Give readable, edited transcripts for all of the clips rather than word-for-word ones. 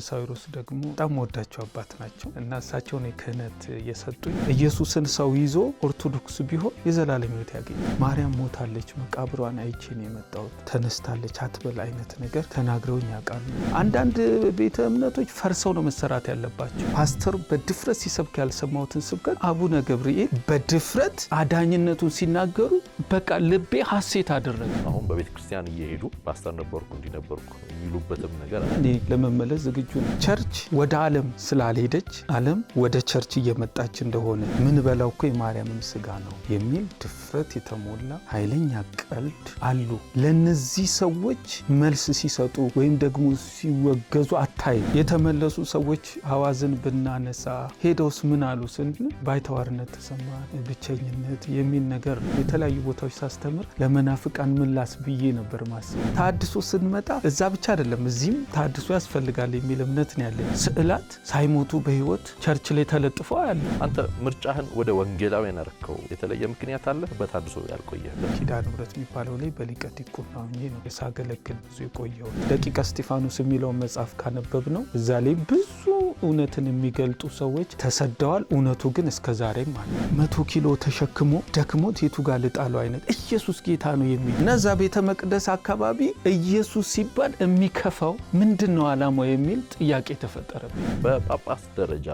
ሳዊሮስ ደግሞ በጣም ወዳቸው አባት ናቸው እና እሳቸው ነው ክህነት የሰጡኝ። ኢየሱስን ሰው ይዞ ኦርቶዶክስ ቢሆን የዘላለም ሕይወት ያገኛል። ማርያም ሞታለች መቃብሯን አይቼ ነው የመጣሁት ተነስታለች አትበል አይነት ነገር ተናግረውኝ ያውቃሉ። አንዳንድ ቤተ እምነቶች ፈርሰው ነው መሰራት ያለባቸው። ፓስተር በድፍረት ሲሰብክ ያልሰማሁትን ስብከት አቡነ ገብርኤል በድፍረት አዳኝነቱን ሲናገሩ በቃ ልቤ ሐሴት አደረገ። አሁን በቤተ ክርስቲያን እየሄዱ ፓስተር ነበርኩ እንዲነበርኩ የሚሉበትም ነገር እኔ ለመመለስ ዝግጁ ነኝ። ቸርች ወደ ዓለም ስላልሄደች ዓለም ወደ ቸርች እየመጣች እንደሆነ ምን በላው እኮ የማርያምም ስጋ ነው የሚል ድፍረት የተሞላ ኃይለኛ ቀልድ አሉ። ለነዚህ ሰዎች መልስ ሲሰጡ ወይም ደግሞ ሲወገዙ አታይ። የተመለሱ ሰዎች አዋዝን ብናነሳ ሄደውስ ምን አሉ ስንል ባይተዋርነት ተሰማ ብቸኝነት የሚል ነገር የተለያዩ ቦታዎች ሳስተምር ለመናፍቃን ምላስ ብዬ ነበር ማሰብ። ታድሶ ስንመጣ እዛ ብቻ አይደለም እዚህም ታድሶ ያስፈልጋል የሚል እምነት ነው ያለኝ። ስዕላት ሳይሞቱ በህይወት ቸርች ላይ ተለጥፈው ያለ። አንተ ምርጫህን ወደ ወንጌላዊ ያነርከው የተለየ ምክንያት አለ? በታድሶ ያልቆየህ ኪዳነ ምሕረት የሚባለው ላይ በሊቀ ዲቁና ሆኜ ነው ሳገለግል ብዙ የቆየው። ደቂቀ እስጢፋኖስ የሚለውን መጽሐፍ ካነበብ ነው እዛ ላይ ብዙ እውነትን የሚገልጡ ሰዎች ተሰደዋል። እውነቱ ግን እስከዛሬም አለ። 100 ኪሎ ተሸክሞ ደክሞት የቱ ጋር ልጣለው አይነት ኢየሱስ ጌታ ነው የሚል ነዛ ቤተ መቅደስ አካባቢ ኢየሱስ ሲባል የሚከፋው ምንድነው ዓላማው የሚል ጥያቄ ተፈጠረብኝ። በጳጳስ ደረጃ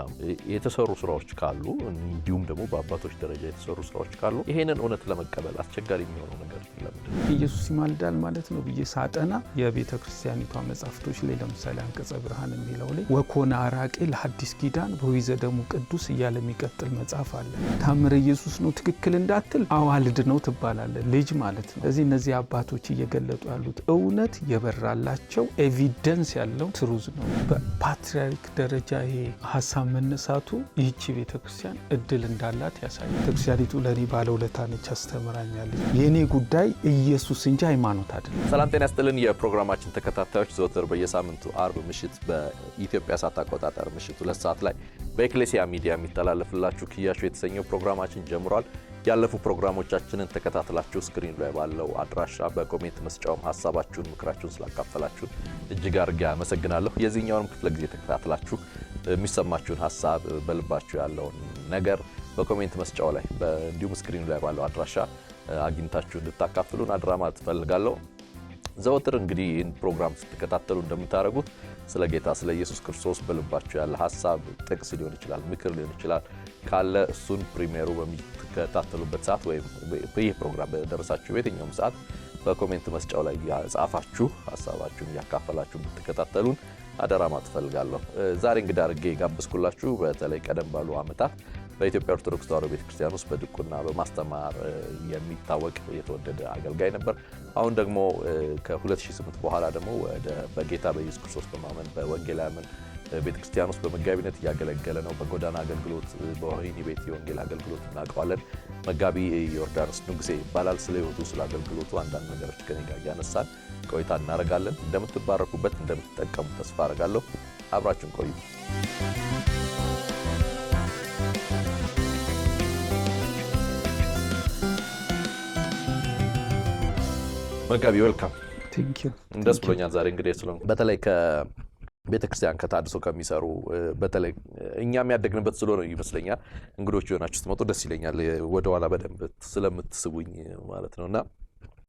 የተሰሩ ስራዎች ካሉ እንዲሁም ደግሞ በአባቶች ደረጃ የተሰሩ ስራዎች ካሉ ይሄንን እውነት ለመቀበል አስቸጋሪ የሚሆነው ነገር ለምንድን ነው? ኢየሱስ ይማልዳል ማለት ነው ብዬ ሳጠና የቤተ ክርስቲያኒቷ መጻሕፍቶች ላይ ለምሳሌ አንቀጸ ብርሃን የሚለው ላይ ወኮነ አራቄ ለሐዲስ ኪዳን በወይዘ ደሙ ቅዱስ እያለ የሚቀጥል መጽሐፍ አለ። ታምረ ኢየሱስ ነው ትክክል እንዳትል አዋልድ ነው ትባላለ፣ ልጅ ማለት ነው። ስለዚህ እነዚህ አባቶች እየገለጡ ያሉት እውነት የበራላቸው ኤቪደንስ ያለው ትሩዝ ነው። በፓትርያርክ ደረጃ ይሄ ሀሳብ መነሳቱ ይህቺ ቤተክርስቲያን እድል እንዳላት ያሳያል። ቤተክርስቲያኒቱ ለእኔ ባለውለታ ነች፣ አስተምራኛለች። የእኔ ጉዳይ ኢየሱስ እንጂ ሃይማኖት አይደለም። ሰላም ጤና ይስጥልን የፕሮግራማችን ተከታታዮች፣ ዘወትር በየሳምንቱ አርብ ምሽት በኢትዮጵያ ሰዓት አቆጣጠር ምሽት 2 ሰዓት ላይ በኤክሌሲያ ሚዲያ የሚተላለፍላችሁ ክያሾ የተሰኘው ፕሮግራማችን ጀምሯል። ያለፉ ፕሮግራሞቻችንን ተከታትላችሁ ስክሪን ላይ ባለው አድራሻ በኮሜንት መስጫውም ሀሳባችሁን ምክራችሁን ስላካፈላችሁ እጅግ አድርጌ አመሰግናለሁ። የዚህኛውንም ክፍለ ጊዜ ተከታትላችሁ የሚሰማችሁን ሀሳብ በልባችሁ ያለውን ነገር በኮሜንት መስጫው ላይ እንዲሁም ስክሪን ላይ ባለው አድራሻ አግኝታችሁ እንድታካፍሉን አድራ ማለት እፈልጋለሁ። ዘወትር እንግዲህ ይህን ፕሮግራም ስትከታተሉ እንደምታደርጉት ስለ ጌታ ስለ ኢየሱስ ክርስቶስ በልባችሁ ያለ ሀሳብ ጥቅስ ሊሆን ይችላል፣ ምክር ሊሆን ይችላል ካለ እሱን ፕሪሚየሩ በሚከታተሉበት ሰዓት ወይም ይህ ፕሮግራም በደረሳችሁ በየትኛውም ሰዓት በኮሜንት መስጫው ላይ ያጻፋችሁ ሀሳባችሁን ያካፈላችሁ ብትከታተሉን አደራ ማለት እፈልጋለሁ። ዛሬ እንግዳ አድርጌ ጋብዝኩላችሁ በተለይ ቀደም ባሉ ዓመታት በኢትዮጵያ ኦርቶዶክስ ተዋሕዶ ቤተክርስቲያን ውስጥ በድቁና በማስተማር የሚታወቅ የተወደደ አገልጋይ ነበር። አሁን ደግሞ ከ2008 በኋላ ደግሞ በጌታ በኢየሱስ ክርስቶስ በማመን በወንጌላውያን ቤተክርስቲያን ውስጥ በመጋቢነት እያገለገለ ነው። በጎዳና አገልግሎት፣ በወህኒ ቤት የወንጌል አገልግሎት እናውቀዋለን። መጋቢ ዮርዳኖስ ንጉሴ ይባላል። ስለ ሕይወቱ ስለ አገልግሎቱ አንዳንድ ነገሮች ከኔ ጋር እያነሳን ቆይታ እናደርጋለን። እንደምትባረኩበት እንደምትጠቀሙ ተስፋ አደርጋለሁ። አብራችሁን ቆዩ። መጋቢ ዌልካም። ቴንክ ዩ። እንደስ ብሎኛል ዛሬ እንግዲህ ስለሆነ በተለይ ከቤተክርስቲያን ከታድሶ ከሚሰሩ በተለይ እኛም ያደግንበት ስለሆነ ይመስለኛል እንግዶች የሆናችሁ ስትመጡ ደስ ይለኛል። ወደ ኋላ በደንብ ስለምትስቡኝ ማለት ነውና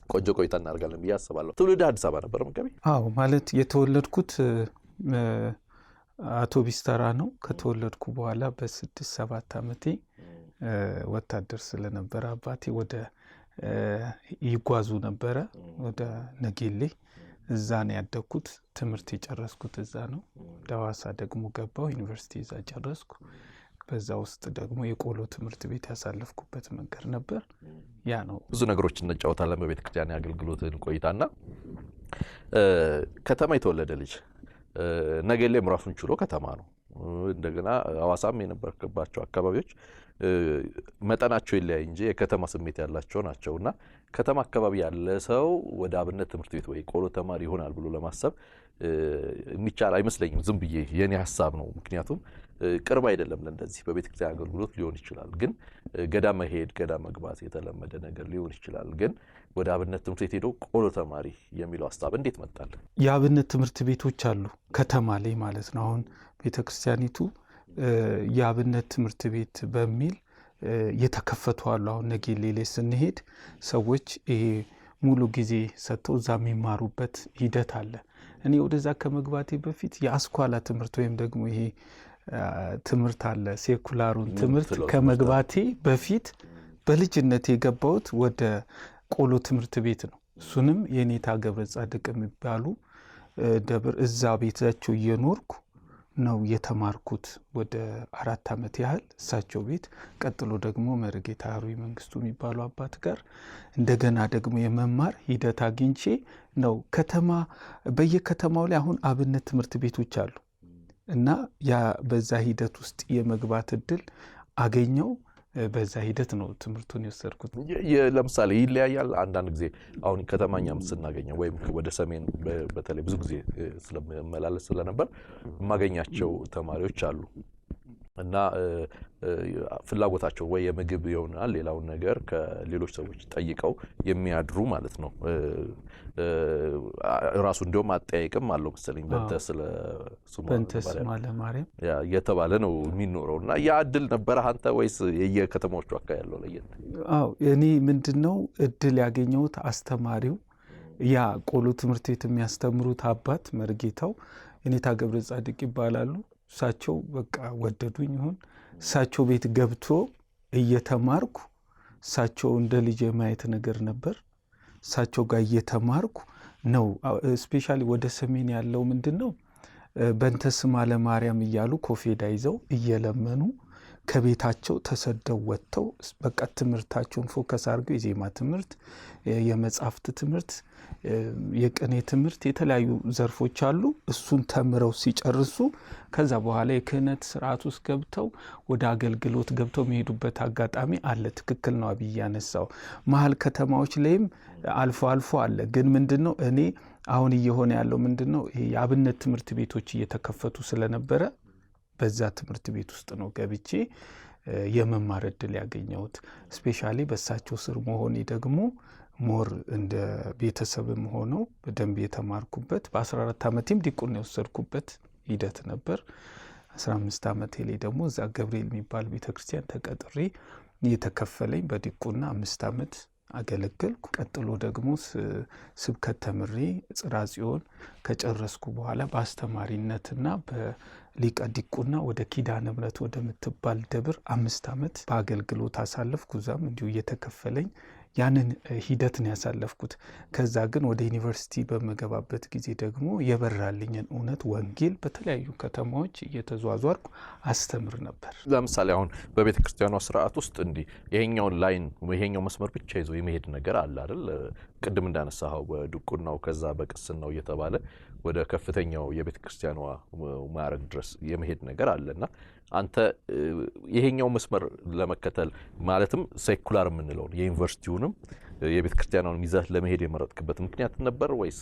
ቆንጆ ቆይታ እናደርጋለን ብዬ አስባለሁ። ትውልድ አዲስ አበባ ነበር መጋቢ? አዎ፣ ማለት የተወለድኩት አውቶቢስ ተራ ነው። ከተወለድኩ በኋላ በ6-7 ዓመቴ ወታደር ስለነበረ አባቴ ወደ ይጓዙ ነበረ ወደ ነጌሌ። እዛ ነው ያደግኩት። ትምህርት የጨረስኩት እዛ ነው። ወደ ሐዋሳ ደግሞ ገባሁ፣ ዩኒቨርሲቲ እዛ ጨረስኩ። በዛ ውስጥ ደግሞ የቆሎ ትምህርት ቤት ያሳለፍኩበት መንገድ ነበር። ያ ነው። ብዙ ነገሮች እንጫወታለን በቤተ ክርስቲያን አገልግሎትን ቆይታና ከተማ የተወለደ ልጅ ነጌሌም ራሱን ችሎ ከተማ ነው። እንደገና ሐዋሳም የነበርክባቸው አካባቢዎች መጠናቸው ይለያይ እንጂ የከተማ ስሜት ያላቸው ናቸውና ከተማ አካባቢ ያለ ሰው ወደ አብነት ትምህርት ቤት ወይ ቆሎ ተማሪ ይሆናል ብሎ ለማሰብ የሚቻል አይመስለኝም። ዝም ብዬ የኔ ሀሳብ ነው። ምክንያቱም ቅርብ አይደለም ለእንደዚህ በቤተ ክርስቲያን አገልግሎት ሊሆን ይችላል። ግን ገዳም መሄድ ገዳም መግባት የተለመደ ነገር ሊሆን ይችላል። ግን ወደ አብነት ትምህርት ቤት ሄዶ ቆሎ ተማሪ የሚለው ሀሳብ እንዴት መጣል? የአብነት ትምህርት ቤቶች አሉ ከተማ ላይ ማለት ነው። አሁን ቤተ ክርስቲያኒቱ የአብነት ትምህርት ቤት በሚል የተከፈቱ አሉ። አሁን ነጌሌ ላይ ስንሄድ ሰዎች ይሄ ሙሉ ጊዜ ሰጥተው እዛ የሚማሩበት ሂደት አለ። እኔ ወደዛ ከመግባቴ በፊት የአስኳላ ትምህርት ወይም ደግሞ ይሄ ትምህርት አለ ሴኩላሩን ትምህርት ከመግባቴ በፊት በልጅነት የገባሁት ወደ ቆሎ ትምህርት ቤት ነው። እሱንም የኔታ ገብረ ጻድቅ የሚባሉ ደብር እዛ ቤታቸው እየኖርኩ ነው የተማርኩት ወደ 4 ዓመት ያህል እሳቸው ቤት። ቀጥሎ ደግሞ መርጌታ ሀሩይ መንግስቱ የሚባሉ አባት ጋር እንደገና ደግሞ የመማር ሂደት አግኝቼ ነው ከተማ በየከተማው ላይ አሁን አብነት ትምህርት ቤቶች አሉ እና ያ በዛ ሂደት ውስጥ የመግባት እድል አገኘው። በዛ ሂደት ነው ትምህርቱን የወሰድኩት። ለምሳሌ ይለያያል አንዳንድ ጊዜ አሁን ከተማኛም ስናገኘው ወይም ወደ ሰሜን በተለይ ብዙ ጊዜ ስለመላለስ ስለነበር የማገኛቸው ተማሪዎች አሉ እና ፍላጎታቸው ወይ የምግብ ይሆናል ሌላውን ነገር ከሌሎች ሰዎች ጠይቀው የሚያድሩ ማለት ነው። ራሱ እንደውም አጠያይቅም አለው መሰለኝ በእንተ ስማ ለማርያም የተባለ ነው የሚኖረው እና ያ እድል ነበረ አንተ ወይስ የየከተማዎቹ አካባቢ ያለው ለየት? አዎ እኔ ምንድነው እድል ያገኘሁት አስተማሪው ያ ቆሎ ትምህርት ቤት የሚያስተምሩት አባት መርጌታው የኔታ ገብረ ጻድቅ ይባላሉ። እሳቸው በቃ ወደዱኝ ይሁን እሳቸው ቤት ገብቶ እየተማርኩ እሳቸው እንደ ልጅ የማየት ነገር ነበር። እሳቸው ጋር እየተማርኩ ነው። ስፔሻሊ ወደ ሰሜን ያለው ምንድነው በእንተ ስማ ለማርያም እያሉ ኮፌዳ ይዘው እየለመኑ ከቤታቸው ተሰደው ወጥተው በቃ ትምህርታቸውን ፎከስ አድርገው የዜማ ትምህርት፣ የመጻሕፍት ትምህርት፣ የቅኔ ትምህርት የተለያዩ ዘርፎች አሉ። እሱን ተምረው ሲጨርሱ ከዛ በኋላ የክህነት ስርዓት ውስጥ ገብተው ወደ አገልግሎት ገብተው የሚሄዱበት አጋጣሚ አለ። ትክክል ነው አብይ ያነሳው። መሀል ከተማዎች ላይም አልፎ አልፎ አለ። ግን ምንድነው እኔ አሁን እየሆነ ያለው ምንድነው የአብነት ትምህርት ቤቶች እየተከፈቱ ስለነበረ በዛ ትምህርት ቤት ውስጥ ነው ገብቼ የመማር እድል ያገኘሁት። ስፔሻሊ በሳቸው ስር መሆኔ ደግሞ ሞር እንደ ቤተሰብም ሆነው በደንብ የተማርኩበት በ14 ዓመቴም ዲቁና የወሰድኩበት ሂደት ነበር። 15 ዓመቴ ላይ ደግሞ እዛ ገብርኤል የሚባል ቤተክርስቲያን ተቀጥሬ እየተከፈለኝ በዲቁና 5 ዓመት አገለገልኩ። ቀጥሎ ደግሞ ስብከት ተምሬ ጽርሐ ጽዮን ከጨረስኩ በኋላ በአስተማሪነትና በሊቀ ዲቁና ወደ ኪዳነ ምሕረት ወደምትባል ደብር 5 ዓመት በአገልግሎት አሳለፍኩ። እዛም እንዲሁ እየተከፈለኝ ያንን ሂደት ነው ያሳለፍኩት። ከዛ ግን ወደ ዩኒቨርሲቲ በመገባበት ጊዜ ደግሞ የበራልኝን እውነት ወንጌል በተለያዩ ከተማዎች እየተዟዟርኩ አስተምር ነበር። ለምሳሌ አሁን በቤተ ክርስቲያኗ ስርዓት ውስጥ እንዲህ ይሄኛውን ላይን ይሄኛው መስመር ብቻ ይዞ የመሄድ ነገር አለ አይደል? ቅድም እንዳነሳው በድቁናው ከዛ በቅስናው እየተባለ ወደ ከፍተኛው የቤተ ክርስቲያኗ ማዕረግ ድረስ የመሄድ ነገር አለና አንተ ይሄኛው መስመር ለመከተል ማለትም ሴኩላር የምንለውን የዩኒቨርሲቲውንም የቤተ ክርስቲያኗን ይዘህ ለመሄድ የመረጥክበት ምክንያት ነበር ወይስ?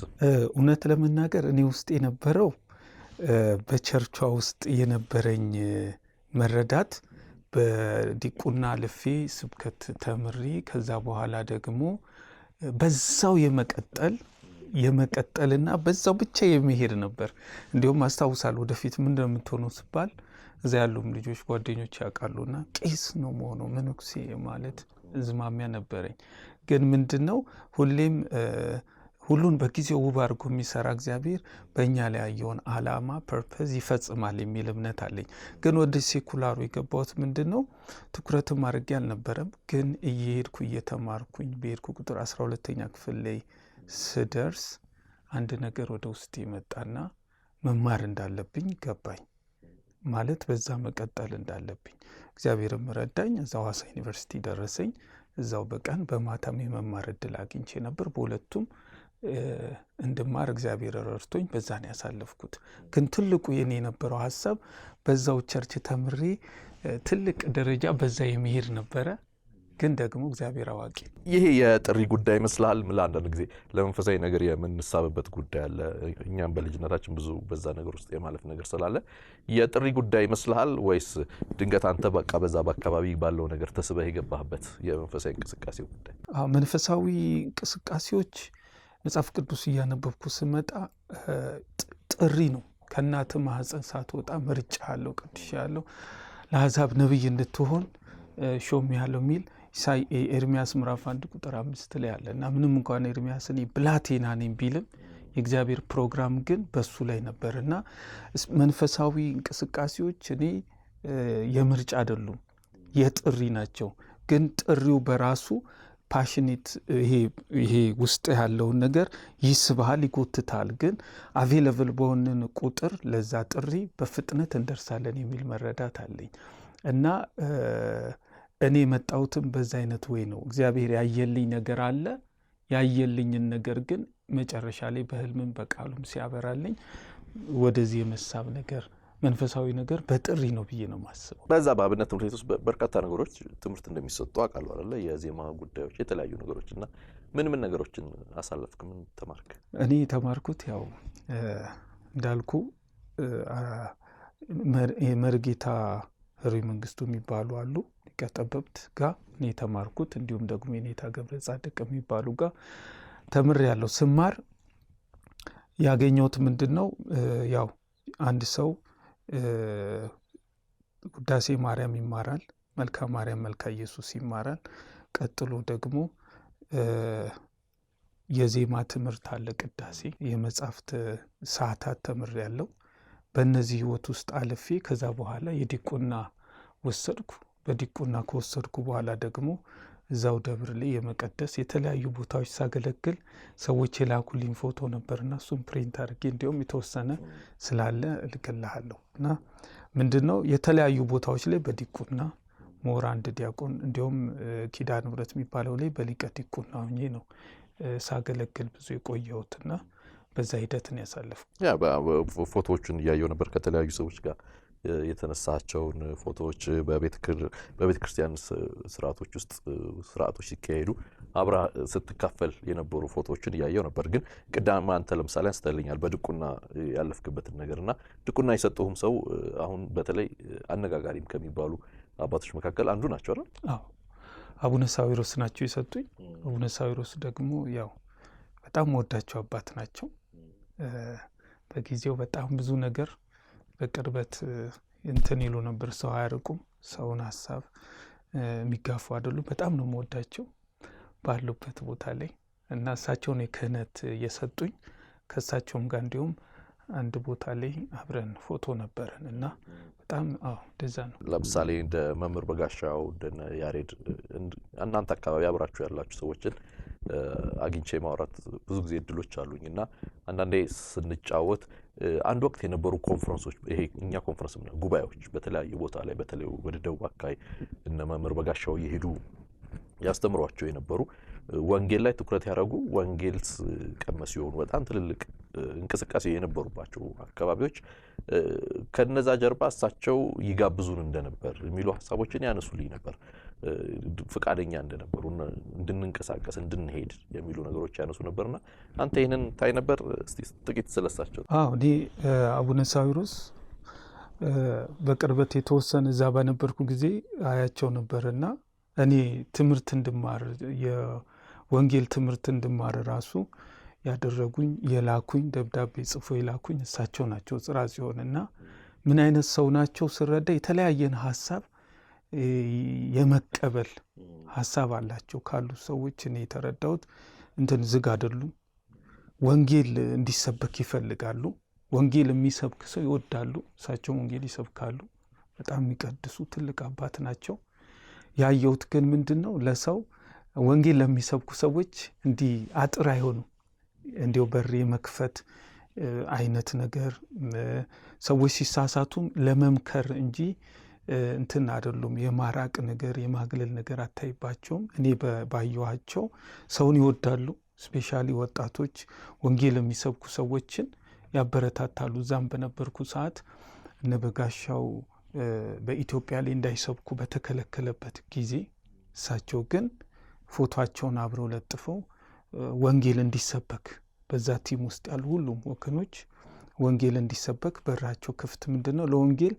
እውነት ለመናገር እኔ ውስጥ የነበረው በቸርቿ ውስጥ የነበረኝ መረዳት በዲቁና ልፌ ስብከት ተምሪ ከዛ በኋላ ደግሞ በዛው የመቀጠልና በዛው ብቻ የመሄድ ነበር። እንዲሁም አስታውሳለሁ ወደፊት ምን እንደምትሆነው ሲባል እዛ ያሉም ልጆች ጓደኞች ያውቃሉና ቄስ ነው መሆነው መነኩሴ ማለት ዝማሚያ ነበረኝ። ግን ምንድነው ሁሌም ሁሉን በጊዜው ውብ አድርጎ የሚሰራ እግዚአብሔር በእኛ ላይ ያየውን ዓላማ ፐርፐዝ ይፈጽማል የሚል እምነት አለኝ። ግን ወደ ሴኩላሩ የገባሁት ምንድነው ትኩረትም አድርጌ አልነበረም። ግን እየሄድኩ እየተማርኩኝ በሄድኩ ቁጥር 12ኛ ክፍል ላይ ስደርስ አንድ ነገር ወደ ውስጥ ይመጣና መማር እንዳለብኝ ገባኝ። ማለት በዛ መቀጠል እንዳለብኝ እግዚአብሔርም ረዳኝ። እዛው ሐዋሳ ዩኒቨርሲቲ ደረሰኝ። እዛው በቀን በማታም የመማር እድል አግኝቼ ነበር። በሁለቱም እንድማር እግዚአብሔር ረድቶኝ በዛ ነው ያሳለፍኩት። ግን ትልቁ የኔ የነበረው ሀሳብ በዛው ቸርች ተምሬ ትልቅ ደረጃ በዛ የሚሄድ ነበረ። ግን ደግሞ እግዚአብሔር አዋቂ። ይሄ የጥሪ ጉዳይ ይመስላል። አንዳንድ ጊዜ ለመንፈሳዊ ነገር የምንሳብበት ጉዳይ አለ። እኛም በልጅነታችን ብዙ በዛ ነገር ውስጥ የማለፍ ነገር ስላለ የጥሪ ጉዳይ ይመስላል ወይስ ድንገት አንተ በቃ በዛ በአካባቢ ባለው ነገር ተስበህ የገባህበት የመንፈሳዊ እንቅስቃሴ ጉዳይ? መንፈሳዊ እንቅስቃሴዎች መጽሐፍ ቅዱስ እያነበብኩ ስመጣ ጥሪ ነው። ከእናት ማህፀን ሳትወጣ መርጫ ያለው ቅዱስ ያለው ለአሕዛብ ነብይ እንድትሆን ሾም ያለው የሚል ኤርሚያስ ምዕራፍ 1 ቁጥር 5 ላይ አለ እና ምንም እንኳን ኤርሚያስ እኔ ብላቴና ነኝ ቢልም የእግዚአብሔር ፕሮግራም ግን በሱ ላይ ነበር እና መንፈሳዊ እንቅስቃሴዎች እኔ የምርጫ አይደሉም፣ የጥሪ ናቸው። ግን ጥሪው በራሱ ፓሽኔት ይሄ ውስጥ ያለውን ነገር ይስብሃል፣ ይጎትታል። ግን አቬለብል በሆንን ቁጥር ለዛ ጥሪ በፍጥነት እንደርሳለን የሚል መረዳት አለኝ እና እኔ የመጣሁትም በዛ አይነት ወይ ነው። እግዚአብሔር ያየልኝ ነገር አለ። ያየልኝን ነገር ግን መጨረሻ ላይ በህልምም በቃሉም ሲያበራልኝ ወደዚህ የመሳብ ነገር መንፈሳዊ ነገር በጥሪ ነው ብዬ ነው ማስበው። በዛ በአብነት ትምህርት ቤት ውስጥ በርካታ ነገሮች ትምህርት እንደሚሰጡ አውቃለሁ አይደለ? የዜማ ጉዳዮች፣ የተለያዩ ነገሮች እና ምን ነገሮችን አሳለፍክ? ምን ተማርክ? እኔ የተማርኩት ያው እንዳልኩ መርጌታ ህሩይ መንግስቱ የሚባሉ አሉ ከጠበብት ጋር እኔ የተማርኩት፣ እንዲሁም ደግሞ የኔታ ገብረ ጻድቅ የሚባሉ ጋር ተምር ያለው ስማር ያገኘሁት ምንድነው ያው አንድ ሰው ውዳሴ ማርያም ይማራል፣ መልካ ማርያም መልካ ኢየሱስ ይማራል። ቀጥሎ ደግሞ የዜማ ትምህርት አለ፣ ቅዳሴ፣ የመጻሕፍት ሰዓታት ተምር ያለው። በእነዚህ ህይወት ውስጥ አልፌ ከዛ በኋላ የዲቁና ወሰድኩ። በዲቁና ከወሰድኩ በኋላ ደግሞ እዛው ደብር ላይ የመቀደስ የተለያዩ ቦታዎች ሳገለግል ሰዎች የላኩልኝ ፎቶ ነበርና እሱም ፕሪንት አድርጌ እንዲሁም የተወሰነ ስላለ እልክልሃለሁ እና ምንድነው የተለያዩ ቦታዎች ላይ በዲቁና ሞራ አንድ ዲያቆን እንዲሁም ኪዳነ ምሕረት የሚባለው ላይ በሊቀ ዲቁና ሆኜ ነው ሳገለግል ብዙ የቆየሁትና በዛ ሂደት ነው ያሳለፍኩት። ያ ፎቶዎችን እያየሁ ነበር ከተለያዩ ሰዎች ጋር የተነሳቸውን ፎቶዎች በቤተ ክርስቲያን ስርዓቶች ውስጥ ስርዓቶች ሲካሄዱ አብራ ስትካፈል የነበሩ ፎቶዎችን እያየሁ ነበር። ግን ቅዳም አንተ ለምሳሌ አንስተልኛል በድቁና ያለፍክበትን ነገርና ድቁና የሰጠሁም ሰው አሁን በተለይ አነጋጋሪም ከሚባሉ አባቶች መካከል አንዱ ናቸው አይደል? አዎ፣ አቡነ ሳዊሮስ ናቸው የሰጡኝ። አቡነ ሳዊሮስ ደግሞ ያው በጣም ወዳቸው አባት ናቸው። በጊዜው በጣም ብዙ ነገር በቅርበት እንትን ይሉ ነበር። ሰው አያርቁም፣ ሰውን ሀሳብ የሚጋፉ አይደሉም። በጣም ነው የምወዳቸው ባሉበት ቦታ ላይ እና እሳቸውን የክህነት የሰጡኝ ከእሳቸውም ጋር እንዲሁም አንድ ቦታ ላይ አብረን ፎቶ ነበረን እና በጣም እንደዛ ነው። ለምሳሌ እንደ መምህር በጋሻው እንደ ያሬድ እናንተ አካባቢ አብራችሁ ያላችሁ ሰዎችን አግኝቼ ማውራት ብዙ ጊዜ እድሎች አሉኝ እና አንዳንዴ ስንጫወት አንድ ወቅት የነበሩ ኮንፈረንሶች ይሄ እኛ ኮንፈረንስ እና ጉባኤዎች በተለያዩ ቦታ ላይ በተለይ ወደ ደቡብ አካባቢ እነ መምህር በጋሻው እየሄዱ ያስተምሯቸው የነበሩ ወንጌል ላይ ትኩረት ያደረጉ ወንጌል ቀመስ የሆኑ በጣም ትልልቅ እንቅስቃሴ የነበሩባቸው አካባቢዎች ከነዛ ጀርባ እሳቸው ይጋብዙን እንደነበር የሚሉ ሀሳቦችን ያነሱልኝ ነበር። ፍቃደኛ እንደነበሩ እንድንንቀሳቀስ እንድንሄድ የሚሉ ነገሮች ያነሱ ነበርና አንተ ይሄንን ታይ ነበር? እስቲ ጥቂት ስለሳቸው። እኔ አቡነ ሳዊሮስ በቅርበት የተወሰነ እዛ በነበርኩ ጊዜ አያቸው ነበርና እኔ ትምህርት እንድማር የወንጌል ትምህርት እንድማር ራሱ ያደረጉኝ የላኩኝ ደብዳቤ ጽፎ የላኩኝ እሳቸው ናቸው። ጽራ ሲሆንና ምን አይነት ሰው ናቸው ስረዳ የተለያየን ሀሳብ የመቀበል ሀሳብ አላቸው ካሉ ሰዎች እኔ የተረዳሁት እንትን ዝግ አይደሉም። ወንጌል እንዲሰበክ ይፈልጋሉ። ወንጌል የሚሰብክ ሰው ይወዳሉ። እሳቸው ወንጌል ይሰብካሉ። በጣም የሚቀድሱ ትልቅ አባት ናቸው። ያየሁት ግን ምንድነው ለሰው ወንጌል ለሚሰብኩ ሰዎች እንዲህ አጥር አይሆኑ እንዲው በር የመክፈት አይነት ነገር ሰዎች ሲሳሳቱም ለመምከር እንጂ እንትን አይደሉም። የማራቅ ነገር የማግለል ነገር አታይባቸውም። እኔ ባየኋቸው ሰውን ይወዳሉ። ስፔሻሊ ወጣቶች ወንጌል የሚሰብኩ ሰዎችን ያበረታታሉ። ዛም በነበርኩ ሰዓት እነ በጋሻው በኢትዮጵያ ላይ እንዳይሰብኩ በተከለከለበት ጊዜ እሳቸው ግን ፎቶአቸውን አብረው ለጥፈው ወንጌል እንዲሰበክ በዛ ቲም ውስጥ ያሉ ሁሉም ወገኖች ወንጌል እንዲሰበክ በራቸው ክፍት ምንድነው ለወንጌል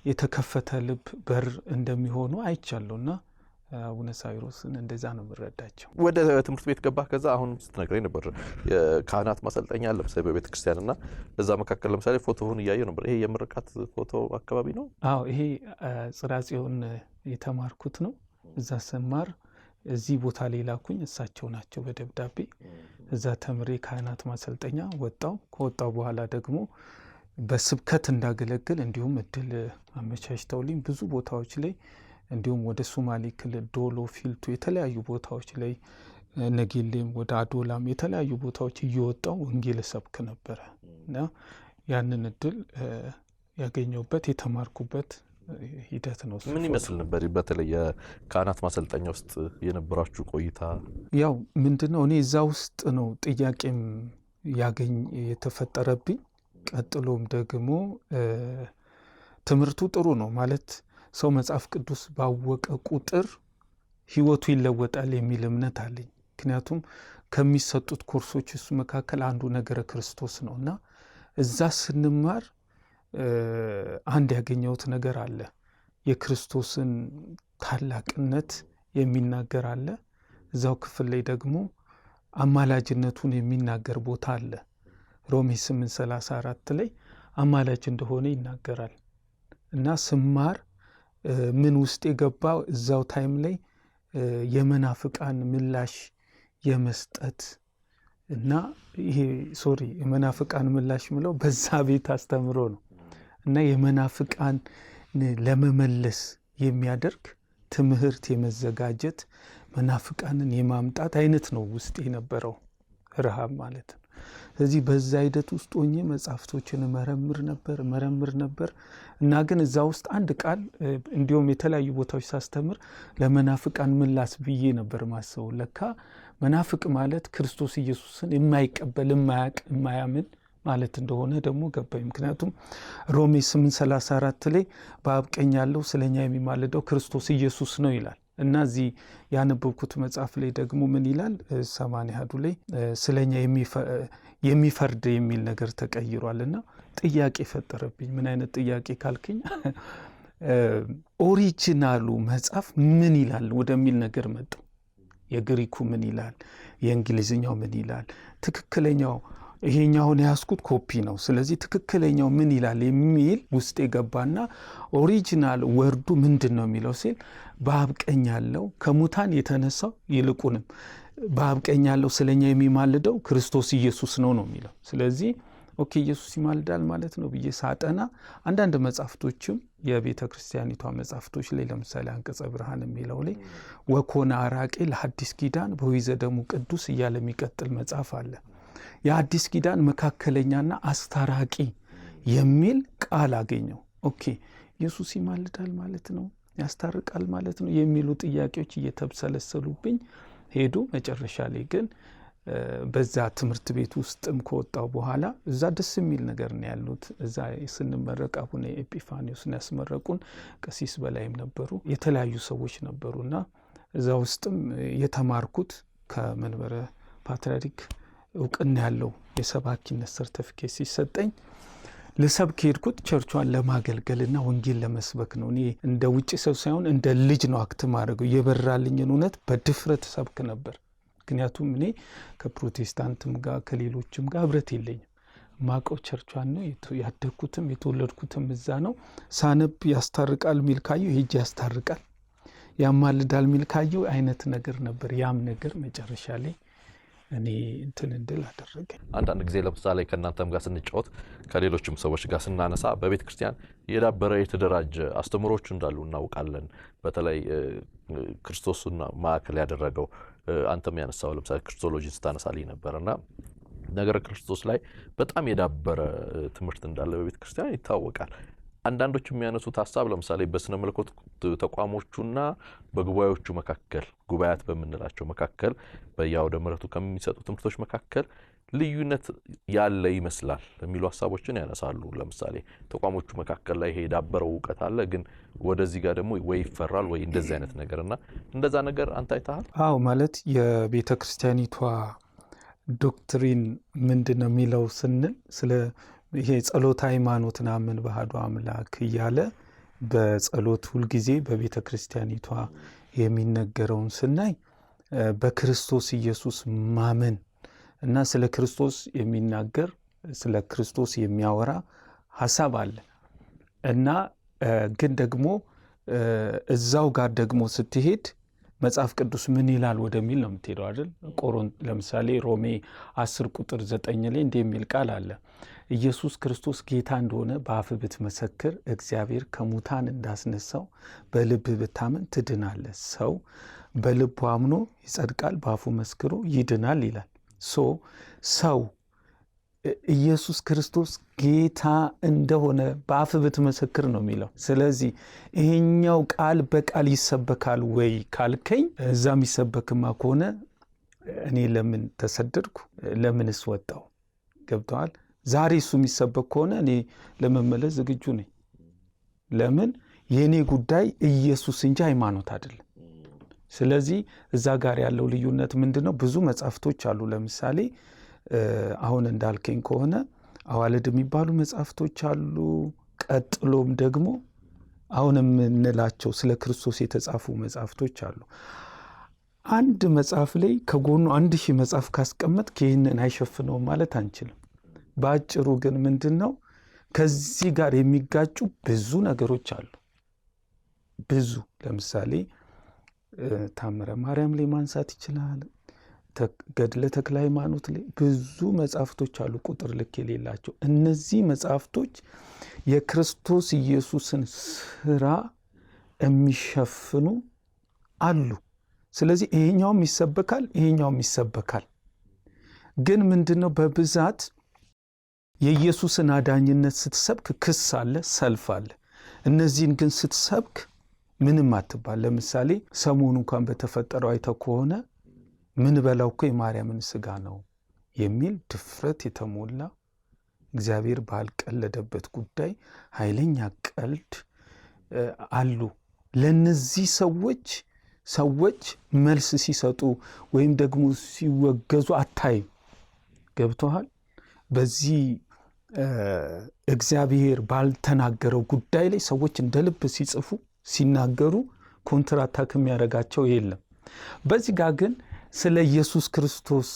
የተከፈተ ልብ በር እንደሚሆኑ አይቻለውና አቡነ ሳዊሮስን እንደዛ ነው የምረዳቸው። ወደ ትምህርት ቤት ገባ። ከዛ አሁን ስትነግረኝ ነበር የካህናት ማሰልጠኛ አለ ለምሳሌ በቤተ ክርስቲያንና እዛ መካከል ለምሳሌ ፎቶውን እያየሁ ነበር። ይሄ የምርቃት ፎቶ አካባቢ ነው? አዎ ይሄ ጽርሐ ጽዮን የተማርኩት ነው። እዛ ስማር እዚህ ቦታ ላይ ላኩኝ እሳቸው ናቸው በደብዳቤ። እዛ ተምሬ ካህናት ማሰልጠኛ ወጣው። ከወጣው በኋላ ደግሞ በስብከት እንዳገለግል እንዲሁም እድል አመቻችተውልኝ ብዙ ቦታዎች ላይ እንዲሁም ወደ ሶማሌ ክልል ዶሎ፣ ፊልቱ የተለያዩ ቦታዎች ላይ ነጌሌም ወደ አዶላም የተለያዩ ቦታዎች እየወጣው ወንጌል ሰብክ ነበረ እና ያንን እድል ያገኘውበት የተማርኩበት ሂደት ነው። ምን ይመስል ነበር በተለይ የካህናት ማሰልጠኛ ውስጥ የነበራችሁ ቆይታ? ያው ምንድነው እኔ እዛ ውስጥ ነው ጥያቄም የተፈጠረብኝ። ቀጥሎም ደግሞ ትምህርቱ ጥሩ ነው ማለት ሰው መጽሐፍ ቅዱስ ባወቀ ቁጥር ህይወቱ ይለወጣል የሚል እምነት አለኝ። ምክንያቱም ከሚሰጡት ኮርሶች እሱ መካከል አንዱ ነገረ ክርስቶስ ነውና እዛ ስንማር አንድ ያገኘሁት ነገር አለ። የክርስቶስን ታላቅነት የሚናገር አለ። እዛው ክፍል ላይ ደግሞ አማላጅነቱን የሚናገር ቦታ አለ። ሮሜ 8:34 ላይ አማላጅ እንደሆነ ይናገራል እና ስማር ምን ውስጥ የገባ እዛው ታይም ላይ የመናፍቃን ምላሽ የመስጠት እና ይሄ የመናፍቃን ምላሽ ምለው በዛ ቤት አስተምሮ ነው እና የመናፍቃን ለመመለስ የሚያደርግ ትምህርት የመዘጋጀት መናፍቃንን የማምጣት አይነት ነው ውስጥ የነበረው ረሃብ ማለት ነው። ስለዚህ በዛ ሂደት ውስጥ ሆኜ መጽሐፍቶችን መረምር ነበር እና ግን እዛ ውስጥ አንድ ቃል እንዲሁም የተለያዩ ቦታዎች ሳስተምር ለመናፍቃን ምላስ ብዬ ነበር ማሰው። ለካ መናፍቅ ማለት ክርስቶስ ኢየሱስን የማይቀበል የማያምን ማለት እንደሆነ ደግሞ ገባኝ። ምክንያቱም ሮሜ 8:34 ላይ በአብ ቀኝ ያለው ስለኛ የሚማልደው ክርስቶስ ኢየሱስ ነው ይላል እና እዚህ ያነበብኩት መጽሐፍ ላይ ደግሞ ምን ይላል 80 ላይ ስለኛ የሚፈርድ የሚል ነገር ተቀይሯልና ጥያቄ ፈጠረብኝ። ምን አይነት ጥያቄ ካልከኝ ኦሪጂናሉ መጽሐፍ ምን ይላል ወደሚል ነገር መጣሁ። የግሪኩ ምን ይላል፣ የእንግሊዝኛው ምን ይላል፣ ትክክለኛው ይሄኛውን ያስኩት ኮፒ ነው። ስለዚህ ትክክለኛው ምን ይላል የሚል ውስጥ የገባና ኦሪጂናል ወርዱ ምንድነው የሚለው ሲል በአብ ቀኝ ያለው ከሙታን የተነሳው ይልቁንም በአብ ቀኝ ያለው ስለኛ የሚማልደው ክርስቶስ ኢየሱስ ነው የሚለው። ስለዚህ ኦኬ ኢየሱስ ይማልዳል ማለት ነው ብዬ ሳጠና አንዳንድ መጻፍቶችም የቤተ ክርስቲያኒቷ መጻፍቶች ላይ ለምሳሌ አንቀጸ ብርሃን የሚለው ላይ ወኮነ አራቄ ለሐዲስ ኪዳን በወይዘ ደሙ ቅዱስ እያለ የሚቀጥል መጽሐፍ አለ። የአዲስ ኪዳን መካከለኛና አስታራቂ የሚል ቃል አገኘው። ኦኬ ኢየሱስ ይማልዳል ማለት ነው፣ ያስታርቃል ማለት ነው የሚሉ ጥያቄዎች እየተብሰለሰሉብኝ ሄዱ። መጨረሻ ላይ ግን በዛ ትምህርት ቤት ውስጥም ከወጣው በኋላ እዛ ደስ የሚል ነገር ነው ያሉት። እዛ ስንመረቅ አቡነ ኤጲፋኒዮስን ያስመረቁን ቀሲስ በላይም ነበሩ፣ የተለያዩ ሰዎች ነበሩና እዛ ውስጥም የተማርኩት ከመንበረ ፓትርያርክ እውቅና ያለው የሰባኪነት ሰርቲፊኬት ሲሰጠኝ ለሰብክ ሄድኩት ቸርቿን ለማገልገልና ወንጌል ለመስበክ ነው። እኔ እንደ ውጪ ሰው ሳይሆን እንደ ልጅ ነው አክት ማድረገው። የበራልኝን እውነት በድፍረት ሰብክ ነበር። ምክንያቱም እኔ ከፕሮቴስታንትም ጋር ከሌሎችም ጋር ህብረት የለኝም። ማቀው ቸርቿን ነው ያደግኩትም የተወለድኩትም እዛ ነው። ሳነብ ያስታርቃል ሚል ካየው ሄጄ ያስታርቃል፣ ያማልዳል ሚል ካየው አይነት ነገር ነበር። ያም ነገር መጨረሻ ላይ እኔ እንትን እንድል አደረገኝ። አንዳንድ ጊዜ ለምሳሌ ከእናንተም ጋር ስንጫወት ከሌሎችም ሰዎች ጋር ስናነሳ በቤተ ክርስቲያን የዳበረ የተደራጀ አስተምሮች እንዳሉ እናውቃለን። በተለይ ክርስቶስን ማዕከል ያደረገው አንተም ያነሳው ለምሳሌ ክርስቶሎጂን ስታነሳልኝ ነበርና ነገረ ክርስቶስ ላይ በጣም የዳበረ ትምህርት እንዳለ በቤተ ክርስቲያን ይታወቃል። አንዳንዶች የሚያነሱት ሐሳብ ለምሳሌ በስነ መለኮት ተቋሞቹና በጉባኤዎቹ መካከል ጉባኤያት በመንላቸው መካከል በያውደ ምሕረቱ ከሚሰጡ ትምህርቶች መካከል ልዩነት ያለ ይመስላል የሚሉ ሐሳቦችን ያነሳሉ። ለምሳሌ ተቋሞቹ መካከል ላይ ሄዳበረው ዕውቀት አለ፣ ግን ወደዚህ ጋር ደግሞ ወይ ይፈራል ወይ እንደዚህ አይነት ነገርና እንደዛ ነገር አንተ አይተሃል? አዎ፣ ማለት የቤተ ክርስቲያኒቷ ዶክትሪን ምንድነው የሚለው ስንል ስለ ይሄ ጸሎት ሃይማኖት ናምን ባህዱ አምላክ እያለ በጸሎት ሁል ጊዜ በቤተ ክርስቲያኒቷ የሚነገረውን ስናይ በክርስቶስ ኢየሱስ ማመን እና ስለ ክርስቶስ የሚናገር ስለ ክርስቶስ የሚያወራ ሐሳብ አለ እና ግን ደግሞ እዛው ጋር ደግሞ ስትሄድ መጽሐፍ ቅዱስ ምን ይላል ወደሚል ነው የምትሄደው አይደል? ለምሳሌ ሮሜ 10 ቁጥር 9 ላይ እንዲህ የሚል ቃል አለ። ኢየሱስ ክርስቶስ ጌታ እንደሆነ በአፍህ ብትመሰክር እግዚአብሔር ከሙታን እንዳስነሳው በልብህ ብታምን ትድናለህ። ሰው በልቡ አምኖ ይጸድቃል፣ በአፉ መስክሮ ይድናል ይላል። ሰው ኢየሱስ ክርስቶስ ጌታ እንደሆነ በአፍህ ብትመሰክር ነው የሚለው። ስለዚህ ይሄኛው ቃል በቃል ይሰበካል ወይ ካልከኝ፣ እዛ የሚሰበክማ ከሆነ እኔ ለምን ተሰደድኩ? ለምንስ ወጣው? ገብተዋል? ዛሬ እሱ የሚሰበክ ከሆነ እኔ ለመመለስ ዝግጁ ነኝ። ለምን? የእኔ ጉዳይ ኢየሱስ እንጂ ሃይማኖት አይደለም። ስለዚህ እዛ ጋር ያለው ልዩነት ምንድን ነው? ብዙ መጽሐፍቶች አሉ። ለምሳሌ አሁን እንዳልከኝ ከሆነ አዋልድ የሚባሉ መጽሐፍቶች አሉ። ቀጥሎም ደግሞ አሁን የምንላቸው ስለ ክርስቶስ የተጻፉ መጽሐፍቶች አሉ። አንድ መጽሐፍ ላይ ከጎኑ 1000 መጽሐፍ ካስቀመጥክ ይህንን አይሸፍነውም ማለት አንችልም። በአጭሩ ግን ምንድን ነው ከዚህ ጋር የሚጋጩ ብዙ ነገሮች አሉ። ብዙ ለምሳሌ ታምረ ማርያም ላይ ማንሳት ይችላል። ገድለ ተክለ ሃይማኖት ላይ ብዙ መጽሐፍቶች አሉ፣ ቁጥር ልክ የሌላቸው። እነዚህ መጽሐፍቶች የክርስቶስ ኢየሱስን ስራ የሚሸፍኑ አሉ። ስለዚህ ይሄኛውም ይሰበካል፣ ይሄኛውም ይሰበካል። ግን ምንድነው በብዛት የኢየሱስን አዳኝነት ስትሰብክ ክስ አለ፣ ሰልፍ አለ። እነዚህን ግን ስትሰብክ ምንም አትባል። ለምሳሌ ሰሞኑ እንኳን በተፈጠረው አይተው ከሆነ ምን በላው እኮ የማርያምን ስጋ ነው የሚል ድፍረት የተሞላ እግዚአብሔር ባልቀለደበት ጉዳይ ኃይለኛ ቀልድ አሉ። ለነዚህ ሰዎች መልስ ሲሰጡ ወይም ደግሞ ሲወገዙ አታይም። ገብቶሃል? በዚህ እግዚአብሔር ባልተናገረው ጉዳይ ላይ ሰዎች እንደ ልብ ሲጽፉ ሲናገሩ ኮንትራታክ የሚያደርጋቸው የለም። በዚህ ጋር ግን ስለ ኢየሱስ ክርስቶስ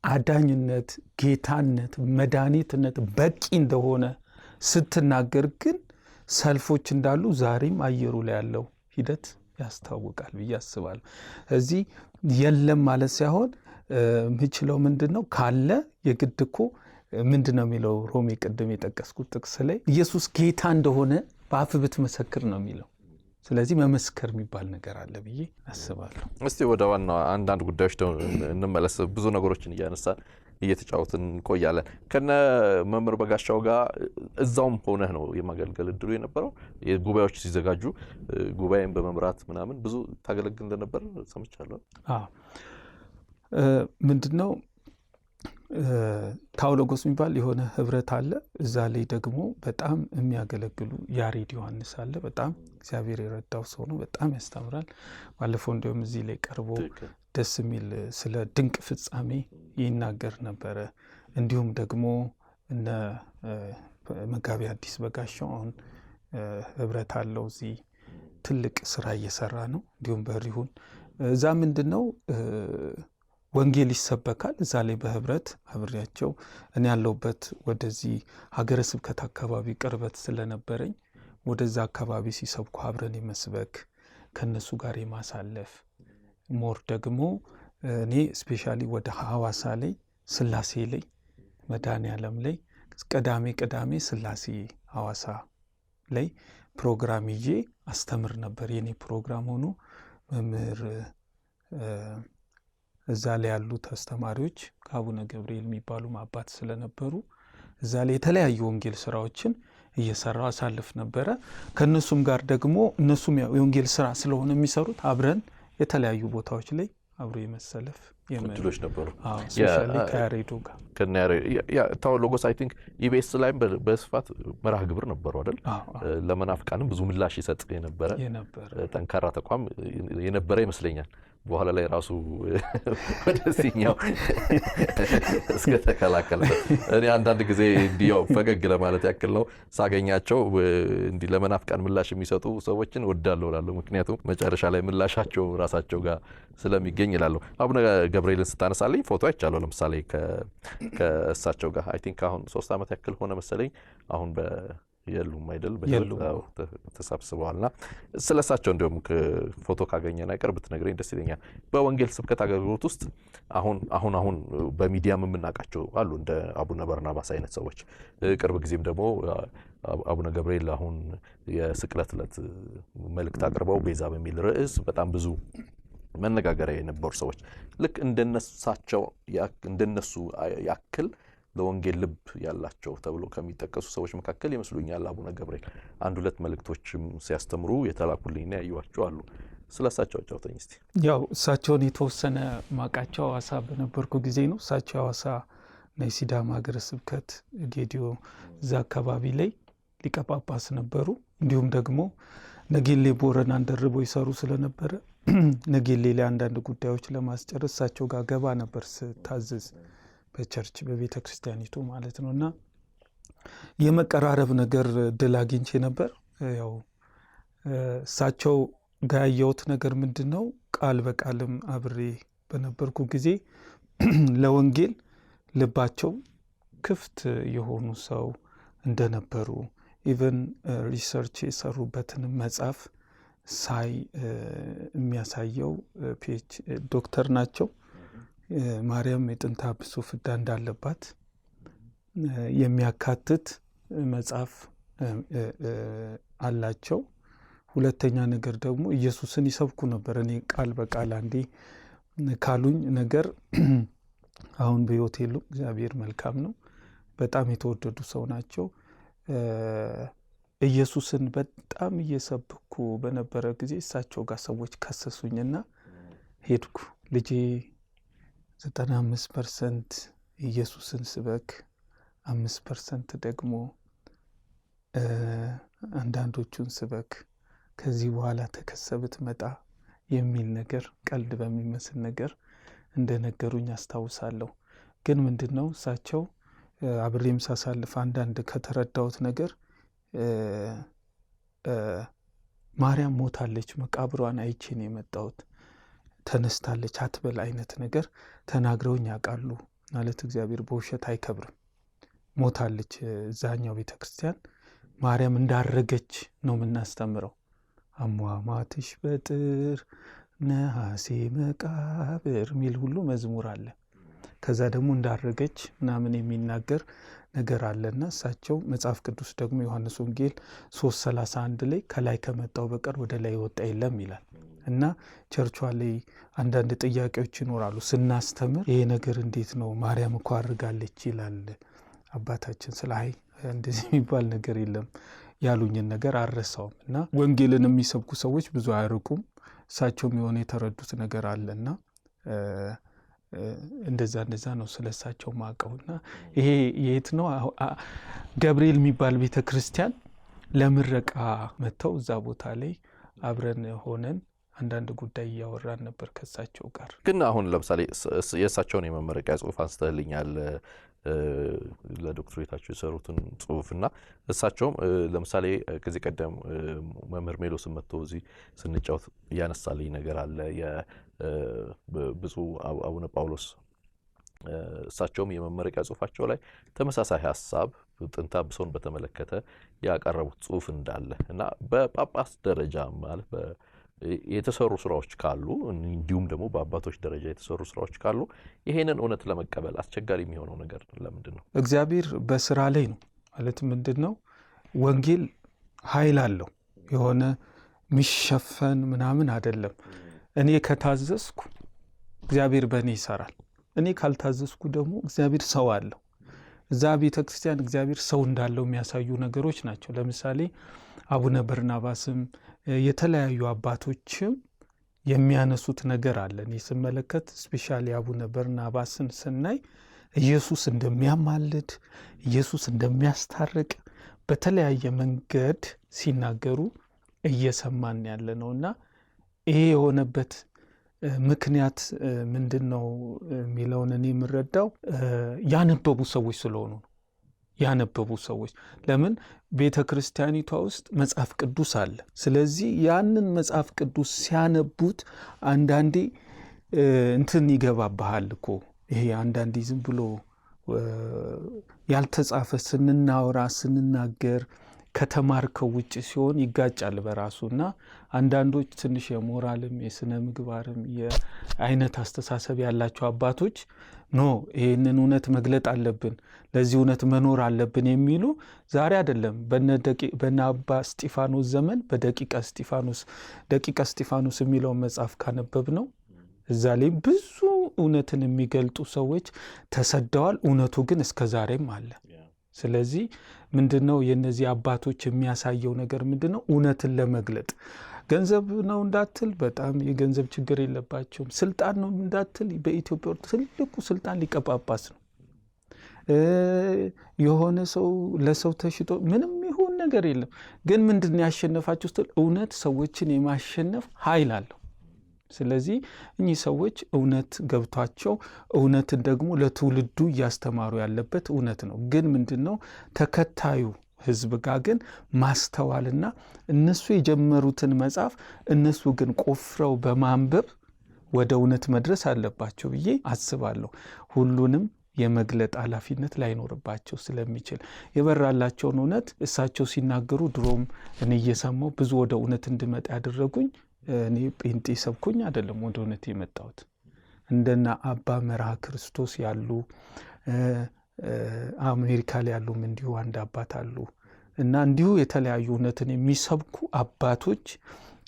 አዳኝነት፣ ጌታነት፣ መድኃኒትነት በቂ እንደሆነ ስትናገር ግን ሰልፎች እንዳሉ ዛሬም አየሩ ላይ ያለው ሂደት ያስታውቃል ብዬ አስባለሁ። እዚህ የለም ማለት ሳይሆን ምችለው ምንድን ነው ካለ የግድ እኮ ምንድን ነው የሚለው ሮሜ ቅድም የጠቀስኩት ጥቅስ ላይ ኢየሱስ ጌታ እንደሆነ በአፍህ ብትመሰክር ነው የሚለው። ስለዚህ መመስከር የሚባል ነገር አለ ብዬ አስባለሁ። እስቲ ወደ ዋና አንዳንድ ጉዳዮች እንመለስ። ብዙ ነገሮችን እያነሳን እየተጫወትን እንቆያለን። ከነ መምህር በጋሻው ጋር እዛውም ሆነህ ነው የማገልገል እድሉ የነበረው። ጉባኤዎች ሲዘጋጁ ጉባኤን በመምራት ምናምን ብዙ ታገለግል እንደነበር ሰምቻለሁ። ምንድነው ታውሎጎስ የሚባል የሆነ ህብረት አለ። እዛ ላይ ደግሞ በጣም የሚያገለግሉ ያሬድ ዮሐንስ አለ። በጣም እግዚአብሔር የረዳው ሰው ነው። በጣም ያስተምራል። ባለፈው እንዲሁም እዚህ ላይ ቀርቦ ደስ የሚል ስለ ድንቅ ፍጻሜ ይናገር ነበረ። እንዲሁም ደግሞ እነ መጋቢ አዲስ በጋሻው አሁን ህብረት አለው። እዚህ ትልቅ ስራ እየሰራ ነው። እንዲሁም በሪሁን እዛ ምንድን ነው ወንጌል ይሰበካል። እዛ ላይ በህብረት አብሬያቸው እኔ ያለሁበት ወደዚህ ሀገረ ስብከት አካባቢ ቅርበት ስለነበረኝ ወደዛ አካባቢ ሲሰብኩ አብረን የመስበክ ከነሱ ጋር የማሳለፍ ሞር ደግሞ እኔ ስፔሻሊ ወደ ሐዋሳ ላይ ስላሴ ላይ መድኃኔዓለም ላይ ቅዳሜ ስላሴ ሐዋሳ ላይ ፕሮግራም ይዤ አስተምር ነበር። የኔ ፕሮግራም ሆኖ መምህር እዛ ላይ ያሉት አስተማሪዎች ከአቡነ ገብርኤል የሚባሉ አባት ስለነበሩ እዛ ላይ የተለያዩ ወንጌል ስራዎችን እየሰራው አሳልፍ ነበረ። ከነሱም ጋር ደግሞ እነሱም የወንጌል ስራ ስለሆነ የሚሰሩት አብረን የተለያዩ ቦታዎች ላይ አብሮ የመሰለፍ እድሎች ነበሩ። ስፔሻሊ ከያሬዶ ጋር ታው ሎጎስ አይ ቲንክ ኢቢኤስ ላይም በስፋት መርሃ ግብር ነበሩ አይደል? ለመናፍቃንም ብዙ ምላሽ ይሰጥ የነበረ ጠንካራ ተቋም የነበረ ይመስለኛል። በኋላ ላይ ራሱ ወደዚህኛው እስከ ተከላከለበት። እኔ አንዳንድ ጊዜ እንዲያው ፈገግ ለማለት ያክል ነው ሳገኛቸው እንዲህ ለመናፍቃን ምላሽ የሚሰጡ ሰዎችን ወዳለው እላለሁ። ምክንያቱም መጨረሻ ላይ ምላሻቸው ራሳቸው ጋር ስለሚገኝ እላለሁ። አቡነ ገብርኤልን ስታነሳልኝ ፎቶ አይቻለሁ። ለምሳሌ ከእሳቸው ጋር አይ ቲንክ አሁን 3 ዓመት ያክል ሆነ መሰለኝ አሁን የሉም አይደል? ተሰብስበዋልና ስለሳቸው እንደውም ፎቶ ካገኘን አይቀር ብትነግረኝ ደስ ይለኛል። በወንጌል ስብከት አገልግሎት ውስጥ አሁን በሚዲያም የምናውቃቸው አሉ እንደ አቡነ በርናባስ አይነት ሰዎች። ቅርብ ጊዜም ደግሞ አቡነ ገብርኤል አሁን የስቅለት ዕለት መልእክት አቅርበው ቤዛ በሚል ርዕስ በጣም ብዙ መነጋገሪያ የነበሩ ሰዎች ልክ እንደነሱ ያክል ለወንጌል ልብ ያላቸው ተብሎ ከሚጠቀሱ ሰዎች መካከል ይመስሉኛል አቡነ ገብርኤል። 1-2 መልእክቶችም ሲያስተምሩ የተላኩልኝና ያዩዋቸው አሉ። ስለሳቸው አጫውተኝ እስቲ። ያው እሳቸውን የተወሰነ ማቃቸው ሐዋሳ በነበርኩ ጊዜ ነው። እሳቸው ሐዋሳ የሲዳማ ሀገረ ስብከት ጌዲዮ እዛ አካባቢ ላይ ሊቀ ጳጳስ ነበሩ። እንዲሁም ደግሞ ነጌሌ ቦረናን ደርበው ይሰሩ ስለነበረ ነጌሌ ላይ አንዳንድ ጉዳዮች ለማስጨረስ እሳቸው ጋር ገባ ነበር ስታዘዝ በቸርች በቤተ ክርስቲያኒቱ ማለት ነው። እና የመቀራረብ ነገር ድል አግኝቼ ነበር። ያው እሳቸው ጋር ያየሁት ነገር ምንድን ነው? ቃል በቃልም አብሬ በነበርኩ ጊዜ ለወንጌል ልባቸው ክፍት የሆኑ ሰው እንደነበሩ ኢቨን ሪሰርች የሰሩበትን መጽሐፍ ሳይ የሚያሳየው ዶክተር ናቸው። ማርያም የጥንተ አብሶ ፍዳ እንዳለባት የሚያካትት መጽሐፍ አላቸው። ሁለተኛ ነገር ደግሞ ኢየሱስን ይሰብኩ ነበር። እኔ ቃል በቃል አንዴ ካሉኝ ነገር አሁን በሕይወት የሉም። እግዚአብሔር መልካም ነው። በጣም የተወደዱ ሰው ናቸው። ኢየሱስን በጣም እየሰብኩ በነበረ ጊዜ እሳቸው ጋር ሰዎች ከሰሱኝና ሄድኩ። ልጄ 95% ኢየሱስን ስበክ፣ 5% ደግሞ አንዳንዶቹን ስበክ፣ ከዚህ በኋላ ተከሰብት መጣ የሚል ነገር ቀልድ በሚመስል ነገር እንደነገሩኝ አስታውሳለሁ። ግን ምንድነው እሳቸው አብሬም ሳሳልፍ አንዳንድ ከተረዳሁት ነገር ማርያም ሞታለች፣ መቃብሯን አይቼ ነው የመጣሁት፣ ተነስታለች አትበል አይነት ነገር ተናግረውኝ ያውቃሉ። ማለት እግዚአብሔር በውሸት አይከብርም። ሞታለች። እዛኛው ቤተክርስቲያን ማርያም እንዳረገች ነው የምናስተምረው። አሟሟትሽ በጥር ነሐሴ መቃብር ሚል ሁሉ መዝሙር አለ። ከዛ ደግሞ እንዳረገች ምናምን የሚናገር ነገር አለና እሳቸው መጽሐፍ ቅዱስ ደግሞ ዮሐንስ ወንጌል 3:31 ላይ ከላይ ከመጣው በቀር ወደ ላይ ወጣ የለም ይላል። እና ቸርቿ ላይ አንዳንድ ጥያቄዎች ይኖራሉ ስናስተምር፣ ይሄ ነገር እንዴት ነው ማርያም እኮ አርጋለች ይላል አባታችን። ስላይ እንደዚህ የሚባል ነገር የለም ያሉኝን ነገር አረሳውም። እና ወንጌልን የሚሰብኩ ሰዎች ብዙ አያርቁም። እሳቸውም የሆነ የተረዱት ነገር አለና እንደዛ ነው ስለሳቸው ማቀውና ይሄ የት ነው ገብርኤል የሚባል ቤተክርስቲያን ለምረቃ መተው እዛ ቦታ ላይ አብረን ሆነን አንዳንድ ጉዳይ ያወራን ነበር ከሳቸው ጋር። ግን አሁን ለምሳሌ የሳቸውን የመመረቂያ ጽሁፍ አንስተልኛል ለዶክትሬታቸው የሰሩትን ጽሁፍና እሳቸውም ለምሳሌ ከዚህ ቀደም መምህር ሜሎስ መጥቶ እዚህ ስንጫወት ያነሳልኝ ነገር አለ። የብፁዕ አቡነ ጳውሎስ እሳቸውም የመመረቂያ ጽሁፋቸው ላይ ተመሳሳይ ሀሳብ ጥንተ አብሶን በተመለከተ ያቀረቡት ጽሁፍ እንዳለ እና በጳጳስ ደረጃ ማለት የተሰሩ ስራዎች ካሉ እንዲሁም ደግሞ በአባቶች ደረጃ የተሰሩ ስራዎች ካሉ ይሄንን እውነት ለመቀበል አስቸጋሪ የሚሆነው ነገር ለምንድን ነው? እግዚአብሔር በስራ ላይ ነው ማለት ምንድን ነው? ወንጌል ኃይል አለው። የሆነ ሚሸፈን ምናምን አይደለም። እኔ ከታዘዝኩ እግዚአብሔር በእኔ ይሰራል። እኔ ካልታዘዝኩ ደግሞ እግዚአብሔር ሰው አለው። እዛ ቤተ ክርስቲያን እግዚአብሔር ሰው እንዳለው የሚያሳዩ ነገሮች ናቸው። ለምሳሌ አቡነ በርናባስም የተለያዩ አባቶችም የሚያነሱት ነገር አለ። እኔ ስመለከት ስፔሻሊ አቡነ በርናባስን ስናይ ኢየሱስ እንደሚያማልድ፣ ኢየሱስ እንደሚያስታርቅ በተለያየ መንገድ ሲናገሩ እየሰማን ያለ ነውና ይሄ የሆነበት ምክንያት ምንድነው የሚለውን እኔ የምረዳው ያነበቡ ሰዎች ስለሆኑ ነው። ያነበቡ ሰዎች ለምን ቤተ ክርስቲያኒቷ ውስጥ መጽሐፍ ቅዱስ አለ። ስለዚህ ያንን መጽሐፍ ቅዱስ ሲያነቡት አንዳንዴ እንትን ይገባብሃል እኮ ይሄ አንዳንዴ ዝም ብሎ ያልተጻፈ ስንናወራ ስንናገር ከተማርከው ውጭ ሲሆን ይጋጫል በራሱና አንዳንዶች ትንሽ የሞራልም የስነ ምግባርም የአይነት አስተሳሰብ ያላቸው አባቶች ኖ ይሄንን እውነት መግለጥ አለብን፣ ለዚህ እውነት መኖር አለብን የሚሉ ዛሬ አይደለም በነ አባ እስጢፋኖስ ዘመን በደቂቀ እስጢፋኖስ የሚለውን መጽሐፍ ካነበብ ነው እዛ ላይ ብዙ እውነትን የሚገልጡ ሰዎች ተሰደዋል። እውነቱ ግን እስከ ዛሬም አለ። ስለዚህ ምንድነው የነዚህ አባቶች የሚያሳየው ነገር ምንድነው? እውነትን ለመግለጥ ገንዘብ ነው እንዳትል በጣም የገንዘብ ችግር የለባቸውም። ስልጣን ነው እንዳትል በኢትዮጵያ ትልቁ ስልጣን ሊቀ ጳጳስ ነው። የሆነ ሰው ለሰው ተሽጦ ምንም ይሁን ነገር የለም። ግን ምንድነው ያሸነፋቸው ስትል እውነት ሰዎችን የማሸነፍ ኃይል አለው። ስለዚህ እኚህ ሰዎች እውነት ገብቷቸው እውነትን ደግሞ ለትውልዱ እያስተማሩ ያለበት እውነት ነው። ግን ምንድነው ተከታዩ ህዝብ ጋር ግን ማስተዋልና እነሱ የጀመሩትን መጽሐፍ እነሱ ግን ቆፍረው በማንበብ ወደ እውነት መድረስ አለባቸው ብዬ አስባለሁ። ሁሉንም የመግለጥ ኃላፊነት ላይኖርባቸው ስለሚችል የበራላቸውን እውነት እሳቸው ሲናገሩ ድሮም እኔ እየሰማሁ ብዙ ወደ እውነት እንድመጣ ያደረጉኝ እኔ ጴንጤ ሰብኩኝ አይደለም ወደ እውነት የመጣሁት። እንደና አባ መርሃ ክርስቶስ ያሉ አሜሪካ ላይ ያሉም እንዲሁ አንድ አባት አሉ እና እንዲሁ የተለያዩ እውነትን የሚሰብኩ አባቶች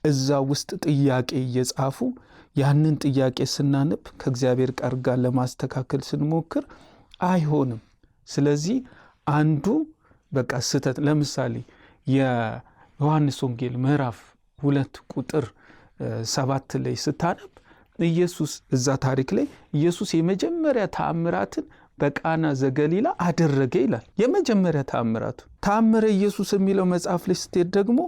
እዛ ውስጥ ጥያቄ እየጻፉ ያንን ጥያቄ ስናነብ ከእግዚአብሔር ቃል ጋር ለማስተካከል ስንሞክር አይሆንም። ስለዚህ አንዱ በቃ ስህተት ለምሳሌ የዮሐንስ ወንጌል ምዕራፍ 2 ቁጥር 7 ላይ ስታነብ ኢየሱስ እዛ ታሪክ ላይ ኢየሱስ የመጀመሪያ ተአምራትን በቃና ዘገሊላ አደረገ ይላል። የመጀመሪያ ተአምረ ኢየሱስ የሚለው መጽሐፍ ላይ ስትሄድ ደግሞ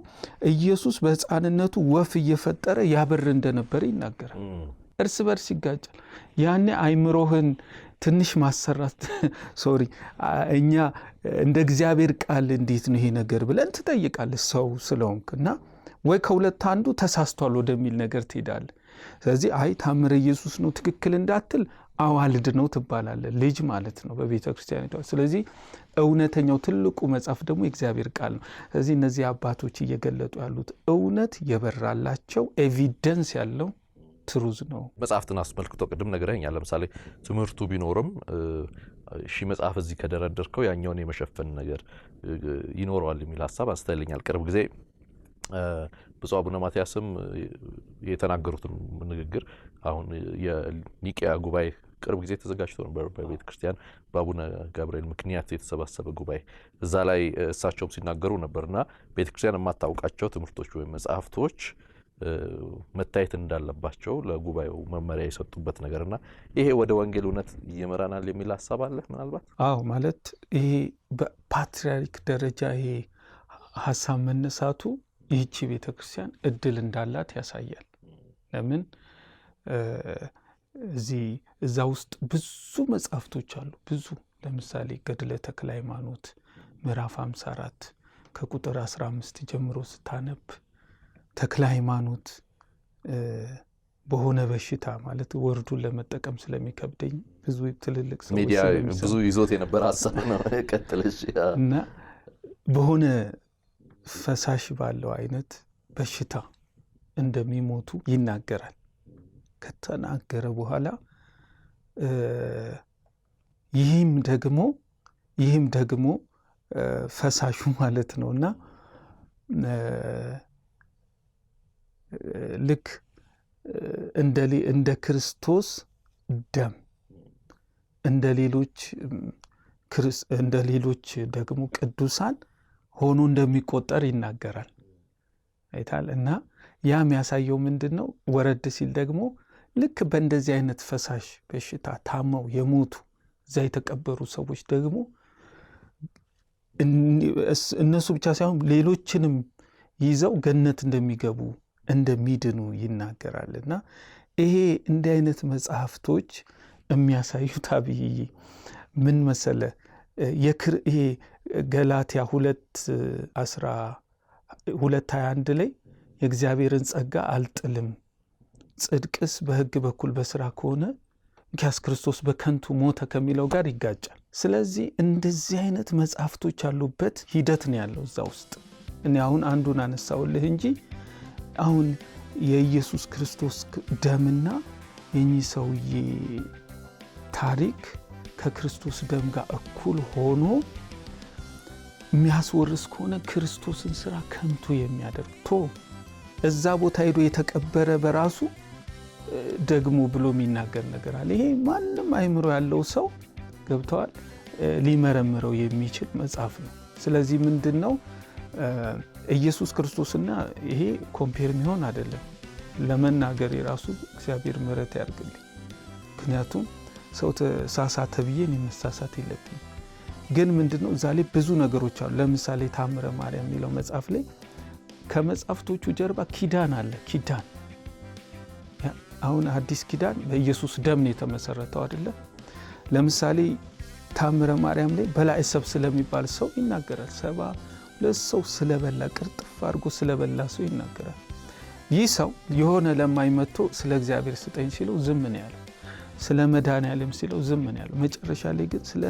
ኢየሱስ በሕፃንነቱ ወፍ እየፈጠረ ያበር እንደነበረ ይናገራል። እርስ በርስ ይጋጫል። ያኔ አይምሮህን ትንሽ ማሰራት እኛ እንደ እግዚአብሔር ቃል እንዴት ነው ይሄ ነገር ብለን ትጠይቃለህ ሰው ስለሆንክና ወይ ከሁለት አንዱ ተሳስቷል ወደሚል ነገር ትሄዳለህ። ስለዚህ አይ ተአምረ ኢየሱስ ነው ትክክል እንዳትል አዋልድ ነው ትባላለህ። ልጅ ማለት ነው በቤተ ክርስቲያኒቷ። ስለዚህ እውነተኛው ትልቁ መጽሐፍ ደግሞ የእግዚአብሔር ቃል ነው። ስለዚህ እነዚህ አባቶች እየገለጡ ያሉት እውነት የበራላቸው ኤቪደንስ ያለው ትሩዝ ነው። መጽሐፍትን አስመልክቶ ቅድም ነግረኸኛል። ለምሳሌ ትምህርቱ ቢኖርም መጽሐፍ እዚህ ከደረደርከው ያኛውን የመሸፈን ነገር ይኖረዋል የሚል ሀሳብ አንስተልኛል። ቅርብ ጊዜ ብፁዕ አቡነ ማትያስም የተናገሩትን ንግግር አሁን የኒቂያ ጉባኤ ቅርብ ጊዜ ተዘጋጅቶ ነበር በቤተ ክርስቲያን በአቡነ ገብርኤል ምክንያት የተሰባሰበ ጉባኤ። እዛ ላይ እሳቸውም ሲናገሩ ነበርና ቤተ ክርስቲያን የማታውቃቸው ትምህርቶች ወይም መጽሐፍቶች መታየት እንዳለባቸው ለጉባኤው መመሪያ የሰጡበት ነገርና ይሄ ወደ ወንጌል እውነት ይመራናል የሚል ሐሳብ አለ። ምናልባት ማለት ይሄ በፓትርያርክ ደረጃ ይሄ ሐሳብ መነሳቱ ይህቺ ቤተ ክርስቲያን እድል እንዳላት ያሳያል። ለምን እዛ ውስጥ ብዙ መጽሐፍቶች አሉ። ብዙ ለምሳሌ ገድለ ተክለ ሃይማኖት ምዕራፍ 54 ከቁጥር 15 ጀምሮ ስታነብ ተክለ ሃይማኖት በሆነ በሽታ ማለት ወርዱን ለመጠቀም ስለሚከብደኝ ብዙ ትልልቅ ሰዎች ሚዲያ ብዙ ይዞት የነበረ ሐሳብ ነው። ቀጥለሽ እና በሆነ ፈሳሽ ባለው አይነት በሽታ እንደሚሞቱ ይናገራል። ከተናገረ በኋላ ይህም ደግሞ ፈሳሹ ማለት ነውና ልክ እንደ ክርስቶስ ደም እንደ ሌሎች ደግሞ ቅዱሳን ሆኖ እንደሚቆጠር ይናገራል አይታል። እና ያ የሚያሳየው ምንድን ነው? ወረድ ሲል ደግሞ ልክ በእንደዚህ አይነት ፈሳሽ በሽታ ታመው የሞቱ እዛ የተቀበሩ ሰዎች ደግሞ እነሱ ብቻ ሳይሆን ሌሎችንም ይዘው ገነት እንደሚገቡ እንደሚድኑ ይናገራል። እና ይሄ እንዲህ አይነት መጽሐፍቶች የሚያሳዩት አብይ ምን መሰለ? ይሄ ገላትያ 2:21 ላይ የእግዚአብሔርን ጸጋ አልጥልም፣ ጽድቅስ በሕግ በኩል በስራ ከሆነ እንኪያስ ክርስቶስ በከንቱ ሞተ ከሚለው ጋር ይጋጫል። ስለዚህ እንደዚህ አይነት መጽሐፍቶች ያሉበት ሂደት ነው ያለው እዛ ውስጥ። እኔ አሁን አንዱን አነሳውልህ እንጂ አሁን የኢየሱስ ክርስቶስ ደምና የኚህ ሰውዬ ታሪክ ከክርስቶስ ደም ጋር እኩል ሆኖ የሚያስወርስ ከሆነ ክርስቶስን ስራ ከንቱ የሚያደርግ እዛ ቦታ ሄዶ የተቀበረ በራሱ ደግሞ ብሎ የሚናገር ነገር አለ። ይሄ ማንም አይምሮ ያለው ሰው ገብተዋል ሊመረምረው የሚችል መጽሐፍ ነው። ስለዚህ ምንድን ነው ኢየሱስ ክርስቶስና ይሄ ኮምፔር የሚሆን አይደለም። ለመናገር የራሱ እግዚአብሔር ምሕረት ያርግልኝ። ምክንያቱም ሰው ተሳሳተ ብዬ እኔ መሳሳት የለብኝም። ግን ምንድነው እዛ ላይ ብዙ ነገሮች አሉ። ለምሳሌ ታምረ ማርያም የሚለው መጽሐፍ ላይ ከመጽሐፍቶቹ ጀርባ ኪዳን አለ። ኪዳን አሁን አዲስ ኪዳን በኢየሱስ ደም ነው የተመሰረተው አይደለ? ለምሳሌ ታምረ ማርያም ላይ በላይ ሰብ ስለሚባል ሰው ይናገራል። 72 ሰው ስለበላ ቅርጥፍ አድርጎ ስለበላ ሰው ይናገራል። ይህ ሰው የሆነ ለማኝ መጥቶ ስለ እግዚአብሔር ስጠኝ ሲለው ዝም ነው ያለው። ስለ መድኃኔዓለም ሲለው ዝም ነው ያለው። መጨረሻ ላይ ግን ስለ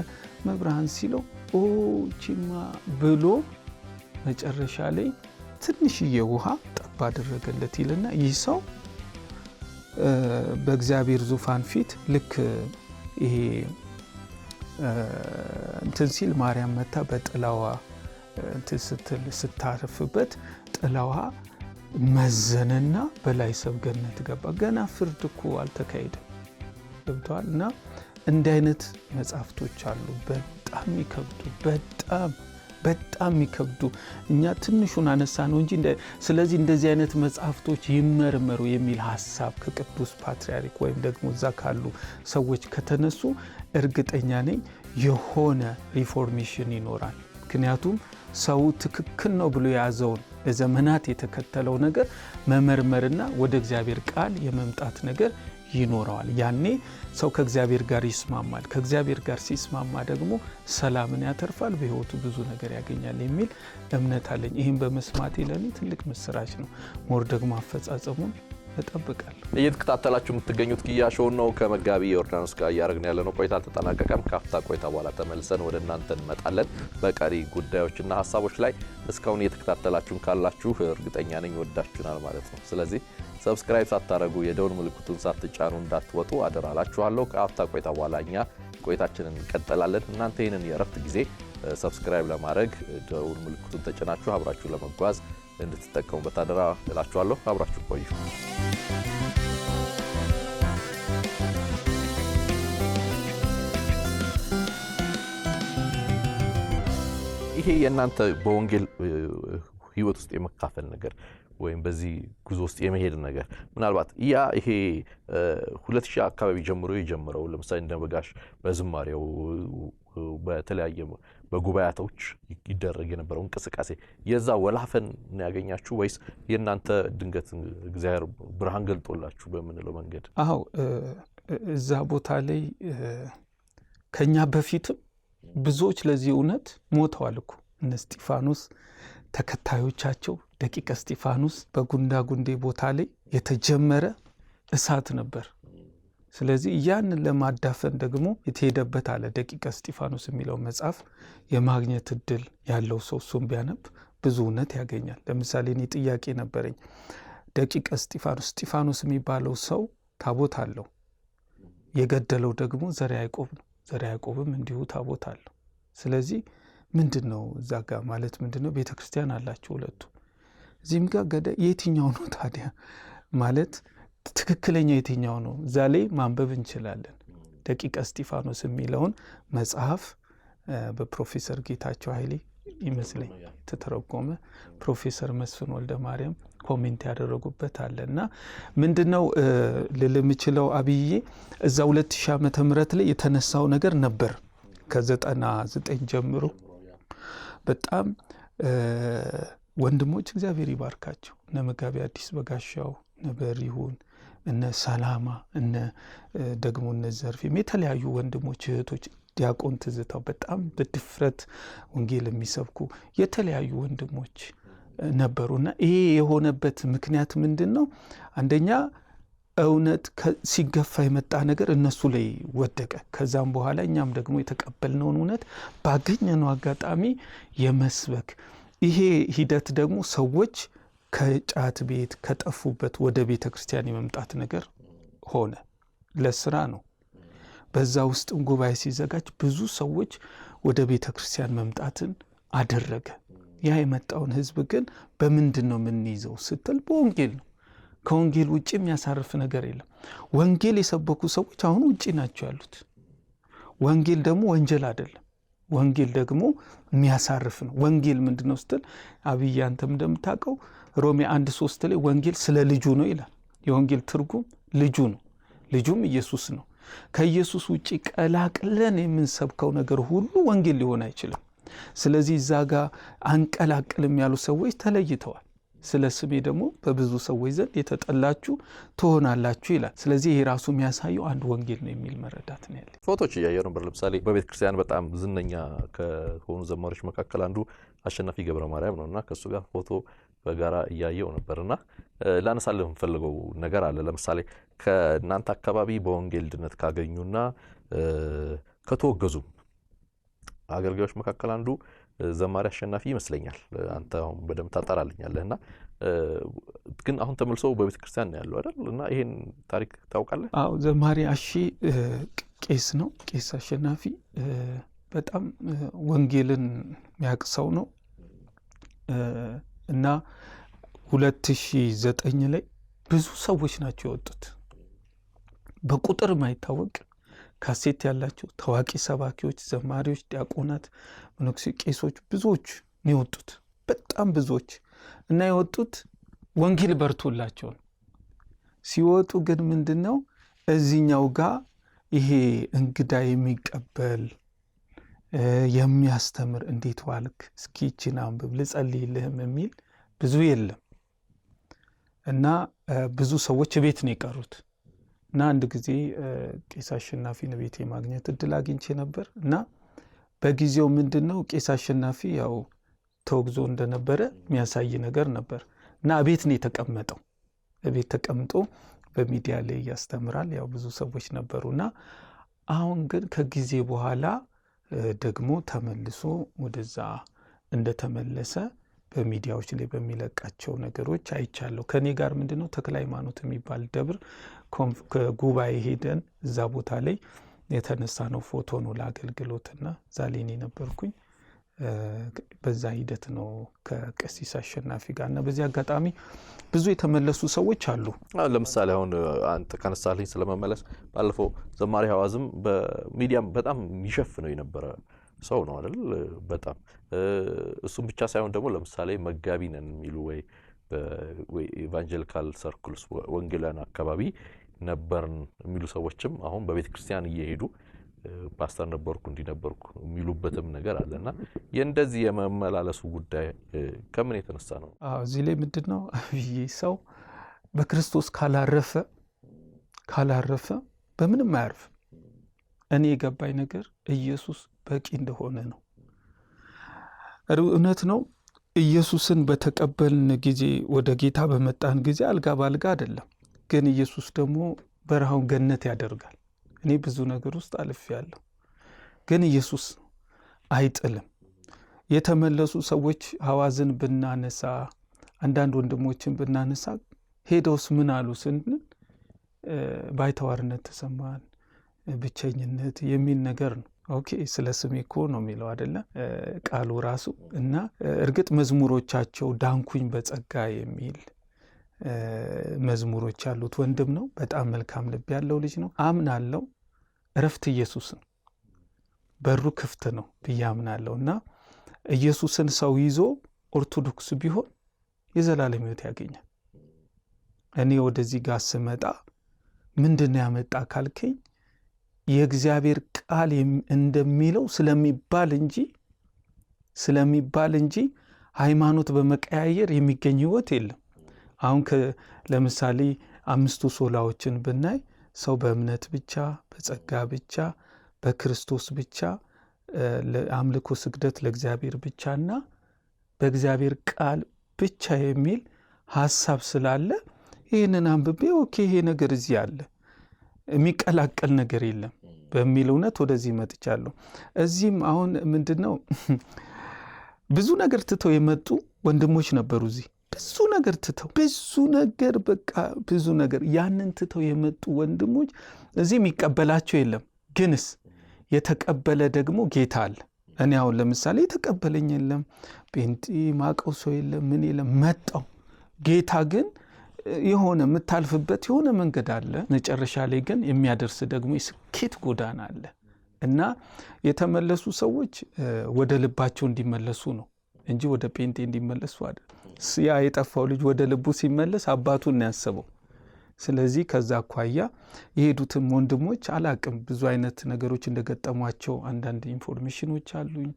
መብርሃን ሲለው ቺማ ብሎ መጨረሻ ላይ ትንሽዬ ውሃ ጠብ አደረገለት ይልና ይህ ሰው በእግዚአብሔር ዙፋን ፊት ልክ ይሄ እንትን ሲል ማርያም መታ በጥላዋ እንትን ስታርፍበት ጥላዋ መዘነና በላይ ሰብ ገነት ገባ። ገና ፍርድ እኮ አልተካሄደም። ገብተዋል። እና እንዲህ አይነት መጽሐፍቶች አሉ በጣም የሚከብዱ በጣም የሚከብዱ። እኛ ትንሹን አነሳ ነው እንጂ ስለዚህ እንደዚህ አይነት መጽሐፍቶች ይመርመሩ የሚል ሀሳብ ከቅዱስ ፓትርያርክ ወይም ደግሞ እዛ ካሉ ሰዎች ከተነሱ እርግጠኛ ነኝ የሆነ ሪፎርሜሽን ይኖራል። ምክንያቱም ሰው ትክክል ነው ብሎ የያዘውን ለዘመናት የተከተለው ነገር መመርመርና ወደ እግዚአብሔር ቃል የመምጣት ነገር ይኖረዋል። ያኔ ሰው ከእግዚአብሔር ጋር ይስማማል። ከእግዚአብሔር ጋር ሲስማማ ደግሞ ሰላምን ያተርፋል፣ በሕይወቱ ብዙ ነገር ያገኛል የሚል እምነት አለኝ። ይህም በመስማቴ ለኔ ትልቅ ምስራች ነው። ሞር ደግሞ አፈጻጸሙን እጠብቃለሁ። እየተከታተላችሁ የምትገኙት ኪያ ሾው ነው። ከመጋቢ ዮርዳኖስ ጋር እያደረግን ያለነው ቆይታ አልተጠናቀቀም። ካፍታ ቆይታ በኋላ ተመልሰን ወደ እናንተ እንመጣለን በቀሪ ጉዳዮችና ሀሳቦች ላይ። እስካሁን እየተከታተላችሁን ካላችሁ እርግጠኛ ነኝ ወዳችሁናል ማለት ነው። ስለዚህ ሰብስክራይብ ሳታረጉ የደውል ምልክቱን ሳትጫኑ እንዳትወጡ አደራላችኋለሁ። ከአፍታ ቆይታ በኋላ እኛ ቆይታችንን እንቀጥላለን። እናንተ ይህንን የእረፍት ጊዜ ሰብስክራይብ ለማድረግ ደውል ምልክቱን ተጭናችሁ አብራችሁ ለመጓዝ እንድትጠቀሙበት አደራ እላችኋለሁ። አብራችሁ ቆዩ። ይሄ የእናንተ በወንጌል ሕይወት ውስጥ የመካፈል ነገር ወይም በዚህ ጉዞ ውስጥ የመሄድ ነገር ምናልባት ይሄ 2000 አካባቢ ጀምሮ የጀመረው ለምሳሌ እንደ በጋሽ በዝማሬው በተለያየ በጉባኤቶች ይደረግ የነበረው እንቅስቃሴ የዛ ወላፈን ያገኛችሁ ወይስ የእናንተ ድንገት እግዚአብሔር ብርሃን ገልጦላችሁ በምንለው መንገድ? አዎ እዛ ቦታ ላይ ከኛ በፊትም ብዙዎች ለዚህ እውነት ሞተዋል እኮ። እነ እስጢፋኖስ ተከታዮቻቸው ደቂቀ እስጢፋኖስ በጉንዳ ጉንዴ ቦታ ላይ የተጀመረ እሳት ነበር። ስለዚህ ያንን ለማዳፈን ደግሞ የተሄደበት አለ። ደቂቀ እስጢፋኖስ የሚለው መጽሐፍ የማግኘት እድል ያለው ሰው እሱም ቢያነብ ብዙ እውነት ያገኛል። ለምሳሌ እኔ ጥያቄ ነበረኝ። ደቂቀ እስጢፋኖስ የሚባለው ሰው ታቦት አለው፣ የገደለው ደግሞ ዘርዓ ያዕቆብ ነው። ዘርዓ ያዕቆብም እንዲሁ ታቦት አለው። ስለዚህ ምንድን ነው እዛ ጋር ማለት ምንድን ነው? ቤተ ክርስቲያን አላቸው ሁለቱ። እዚህም ጋር የትኛው ነው ታዲያ ማለት ትክክለኛ የትኛው ነው? እዛ ላይ ማንበብ እንችላለን። ደቂቀ እስጢፋኖስ የሚለውን መጽሐፍ በፕሮፌሰር ጌታቸው ኃይሌ ይመስለኝ የተተረጎመ፣ ፕሮፌሰር መስፍን ወልደ ማርያም ኮሜንት ያደረጉበት አለ። እና ምንድነው ልል የምችለው አብዬ እዛ 2000 ዓመተ ምህረት ላይ የተነሳው ነገር ነበር ከ99 ጀምሮ በጣም ወንድሞች እግዚአብሔር ይባርካቸው እነ መጋቢ አዲስ በጋሻው ነበር ይሁን እነ ሰላማ እነ ደግሞ እነ ዘርፌም የተለያዩ ወንድሞች እህቶች ዲያቆን ትዝታው በጣም በድፍረት ወንጌል የሚሰብኩ የተለያዩ ወንድሞች ነበሩና ይሄ የሆነበት ምክንያት ምንድነው? አንደኛ እውነት ሲገፋ የመጣ ነገር እነሱ ላይ ወደቀ። ከዛም በኋላ እኛም ደግሞ የተቀበልነውን እውነት ባገኘነው አጋጣሚ የመስበክ ይሄ ሂደት ደግሞ ሰዎች ከጫት ቤት ከጠፉበት ወደ ቤተ ክርስቲያን የመምጣት ነገር ሆነ። ለስራ ነው። በዛ ውስጥም ጉባኤ ሲዘጋጅ ብዙ ሰዎች ወደ ቤተ ክርስቲያን መምጣትን አደረገ። ያ የመጣውን ህዝብ ግን በምንድን ነው የምንይዘው ስትል በወንጌል ነው። ከወንጌል ውጭ የሚያሳርፍ ነገር የለም። ወንጌል የሰበኩ ሰዎች አሁን ውጪ ናቸው ያሉት። ወንጌል ደግሞ ወንጀል አይደለም። ወንጌል ደግሞ የሚያሳርፍ ነው። ወንጌል ምንድነው ስትል አብይ አንተም እንደምታውቀው ሮሜ 1:3 ላይ ወንጌል ስለ ልጁ ነው ይላል። የወንጌል ትርጉም ልጁ ነው። ልጁም ኢየሱስ ነው። ከኢየሱስ ውጪ ቀላቅለን የምንሰብከው ነገር ሁሉ ወንጌል ሊሆን አይችልም። ስለዚህ እዛ ጋር አንቀላቅልም ያሉ ሰዎች ተለይተዋል። ስለ ስሜ ደግሞ በብዙ ሰዎች ዘንድ የተጠላችሁ ትሆናላችሁ ይላል። ስለዚህ ይሄ ራሱ የሚያሳየው አንድ ወንጌል ነው የሚል መረዳት ነው ያለ። ፎቶዎች እያየሁ ነበር። ለምሳሌ በቤተ ክርስቲያን በጣም ዝነኛ ከሆኑ ዘማሪዎች መካከል አንዱ አሸናፊ ገብረ ማርያም ነውና ከሱ ጋር ፎቶ በጋራ እያየው ነበርና ላነሳልህ የምፈልገው ነገር አለ። ለምሳሌ ከእናንተ አካባቢ በወንጌል ድነት ካገኙና ከተወገዙ አገልጋዮች መካከል አንዱ ዘማሪ አሸናፊ ይመስለኛል። አንተ አሁን በደምብ ታጣራልኛለህና ግን አሁን ተመልሶ በቤተ ክርስቲያን ያለው አይደል? እና ይሄን ታሪክ ታውቃለህ? አዎ ዘማሪ አሺ ቄስ ነው። ቄስ አሸናፊ በጣም ወንጌልን የሚያቅሰው ነው እና 2009 ላይ ብዙ ሰዎች ናቸው የወጡት። በቁጥር ማይታወቅ ካሴት ያላቸው ታዋቂ ሰባኪዎች፣ ዘማሪዎች፣ ዲያቆናት፣ መነኩሴ፣ ቄሶች ብዙዎች ነው የወጡት። በጣም ብዙዎች እና የወጡት ወንጌል በርቶላቸው ነው። ሲወጡ ግን ምንድነው እዚህኛው ጋር ይሄ እንግዳ የሚቀበል የሚያስተምር እንዴት ዋልክ እስኪ እቺን አንብብ ልጸልይልህም የሚል ብዙ የለም እና ብዙ ሰዎች ቤት ነው የቀሩት። እና አንድ ጊዜ ቄስ አሸናፊን ቤት የማግኘት እድል አግኝቼ ነበር እና በጊዜው ምንድነው ቄስ አሸናፊ ያው ተወግዞ እንደነበረ የሚያሳይ ነገር ነበር እና ቤት ነው የተቀመጠው። ቤት ተቀምጦ በሚዲያ ላይ ያስተምራል። ያው ብዙ ሰዎች ነበሩና አሁን ግን ከጊዜ በኋላ ደግሞ ተመልሶ ወደዛ እንደተመለሰ በሚዲያዎች ላይ በሚለቃቸው ነገሮች አይቻለሁ። ከኔ ጋር ምንድነው ተክለ ሃይማኖት የሚባል ደብር ጉባኤ ሄደን እዛ ቦታ ላይ የተነሳ ነው ፎቶ ነው ለአገልግሎትና ዛሌኔ ነበርኩኝ። በዛ ሂደት ነው ከቀሲስ አሸናፊ ጋርና በዚህ አጋጣሚ ብዙ የተመለሱ ሰዎች አሉ። ለምሳሌ አሁን አንተ ካነሳልኝ ስለመመለስ ባለፈው ዘማሪ ሐዋዝም በሚዲያም በጣም ይሸፍነው የነበረ ሰው ነው አይደል? በጣም እሱም ብቻ ሳይሆን ደግሞ ለምሳሌ መጋቢ ነን የሚሉ ወይ ኢቫንጀሊካል ሰርክልስ ወንጌላውያን አካባቢ ነበርን የሚሉ ሰዎችም አሁን በቤተ ክርስቲያን እየሄዱ ፓስተር ነበርኩ እንዲነበርኩ የሚሉበትም ነገር አለና የእንደዚህ የመመላለሱ ጉዳይ ከምን የተነሳ ነው? እዚህ ላይ ምንድነው ሰው በክርስቶስ ካላረፈ በምንም አያርፍ። እኔ የገባኝ ነገር ኢየሱስ በቂ እንደሆነ ነው። እውነት ነው። ኢየሱስን በተቀበልን ጊዜ ወደ ጌታ በመጣን ጊዜ አልጋ ባልጋ አይደለም። ግን ኢየሱስ ደግሞ በረሃውን ገነት ያደርጋል። እኔ ብዙ ነገር ውስጥ አልፌያለሁ። ግን ኢየሱስ አይጥልም። የተመለሱ ሰዎች ሐዋዝን ብናነሳ አንዳንድ ወንድሞችን ብናነሳ ሄደውስ ምን አሉ ስንል ባይተዋርነት ተሰማን፣ ብቸኝነት የሚል ነገር ነው። ኦኬ ስለ ስሜ እኮ ነው የሚለው አይደለ ቃሉ ራሱ። እና እርግጥ መዝሙሮቻቸው ዳንኩኝ በጸጋ የሚል መዝሙሮች ያሉት ወንድም ነው። በጣም መልካም ልብ ያለው ልጅ ነው። አምናለሁ እረፍት ኢየሱስ ነው። በሩ ክፍት ነው ብዬ አምናለሁ። እና ኢየሱስን ሰው ይዞ ኦርቶዶክስ ቢሆን የዘላለም ሕይወት ያገኛል። እኔ ወደዚህ ጋር ስመጣ ምንድነው ያመጣ ካልከኝ የእግዚአብሔር ቃል እንደሚለው ስለሚባል እንጂ ሃይማኖት በመቀያየር የሚገኝ ህይወት የለም። አሁን ለምሳሌ 5ቱ ሶላዎችን ብናይ ሰው በእምነት ብቻ፣ በጸጋ ብቻ፣ በክርስቶስ ብቻ፣ ለአምልኮ ስግደት ለእግዚአብሔር ብቻና በእግዚአብሔር ቃል ብቻ የሚል ሐሳብ ስላለ ይህንን አንብቤ ኦኬ ይሄ ነገር እዚህ አለ የሚቀላቀል ነገር የለም በሚል እውነት ወደዚህ መጥቻለሁ። እዚህም አሁን ምንድነው ብዙ ነገር ትተው የመጡ ወንድሞች ነበሩ። እዚህ ብዙ ነገር ያንን ትተው የመጡ ወንድሞች እዚህ የሚቀበላቸው የለም። ግንስ የተቀበለ ደግሞ ጌታ አለ። እኔ አሁን ለምሳሌ የተቀበለኝ የለም፣ ጴንጤ ማቀው ሰው የለም፣ ምን የለም። መጣው ጌታ ግን የሆነ የምታልፍበት የሆነ መንገድ አለ። መጨረሻ ላይ ግን የሚያደርስ ደግሞ የስኬት ጎዳና አለ እና የተመለሱ ሰዎች ወደ ልባቸው እንዲመለሱ ነው እንጂ ወደ ጴንጤ እንዲመለሱ አይደል። ያ የጠፋው ልጅ ወደ ልቡ ሲመለስ አባቱን ያሰበው። ስለዚህ ከዛ አኳያ የሄዱትም ወንድሞች አላቅም ብዙ አይነት ነገሮች እንደገጠሟቸው አንዳንድ ኢንፎርሜሽኖች አሉኝ።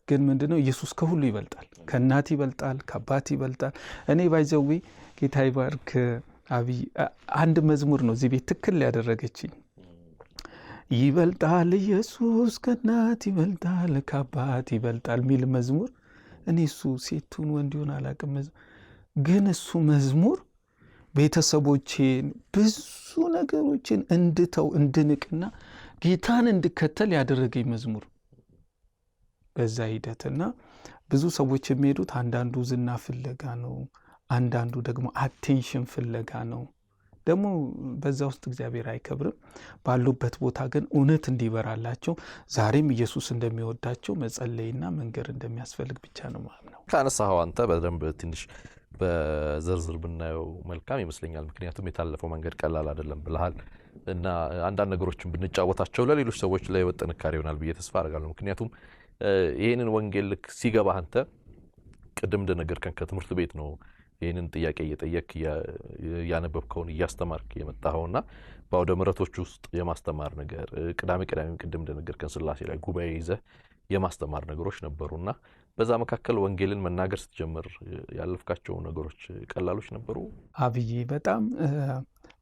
ግን ምንድነው ኢየሱስ ከሁሉ ይበልጣል፣ ከእናት ይበልጣል፣ ከአባት ይበልጣል። እኔ ባይዘዌ ጌታ ይባርክ አብይ አንድ መዝሙር ነው እዚህ ቤት ትክክል ያደረገችኝ። ይበልጣል ኢየሱስ ከእናት ይበልጣል፣ ከአባት ይበልጣል ሚል መዝሙር። እኔ እሱ ሴቱን ወንዲውን አላቅም፣ ግን እሱ መዝሙር ቤተሰቦቼን ብዙ ነገሮችን እንድንቅና ጌታን እንድከተል ያደረገኝ መዝሙር በዛ ሂደትና ብዙ ሰዎች የሚሄዱት አንዳንዱ ዝና ፍለጋ ነው፣ አንዳንዱ ደግሞ አቴንሽን ፍለጋ ነው። ደግሞ በዛ ውስጥ እግዚአብሔር አይከብርም። ባሉበት ቦታ ግን እውነት እንዲበራላቸው ዛሬም ኢየሱስ እንደሚወዳቸው መጸለይና መንገር እንደሚያስፈልግ ብቻ ነው ማምነው። ካነሳኸው አንተ በደንብ ትንሽ በዝርዝር ብናየው መልካም ይመስለኛል። ምክንያቱም የታለፈው መንገድ ቀላል አይደለም ብለሃል እና አንዳንድ ነገሮችን ብንጫወታቸው ለሌሎች ሰዎች ላይ ወጥ ጥንካሬ ይሆናል ብዬ ተስፋ አደርጋለሁ። ምክንያቱም ይህንን ወንጌል ልክ ሲገባ አንተ ቅድም እንደነገርከን ከትምህርት ቤት ነው ይህንን ጥያቄ እየጠየቅ ያነበብከውን እያስተማርክ የመጣኸውና በአውደ ምሕረቶች ውስጥ የማስተማር ነገር ቅዳሜ ቅድም እንደነገርከን ስላሴ ላይ ጉባኤ ይዘህ የማስተማር ነገሮች ነበሩና በዛ መካከል ወንጌልን መናገር ስትጀምር ያለፍካቸው ነገሮች ቀላሎች ነበሩ? አብይ በጣም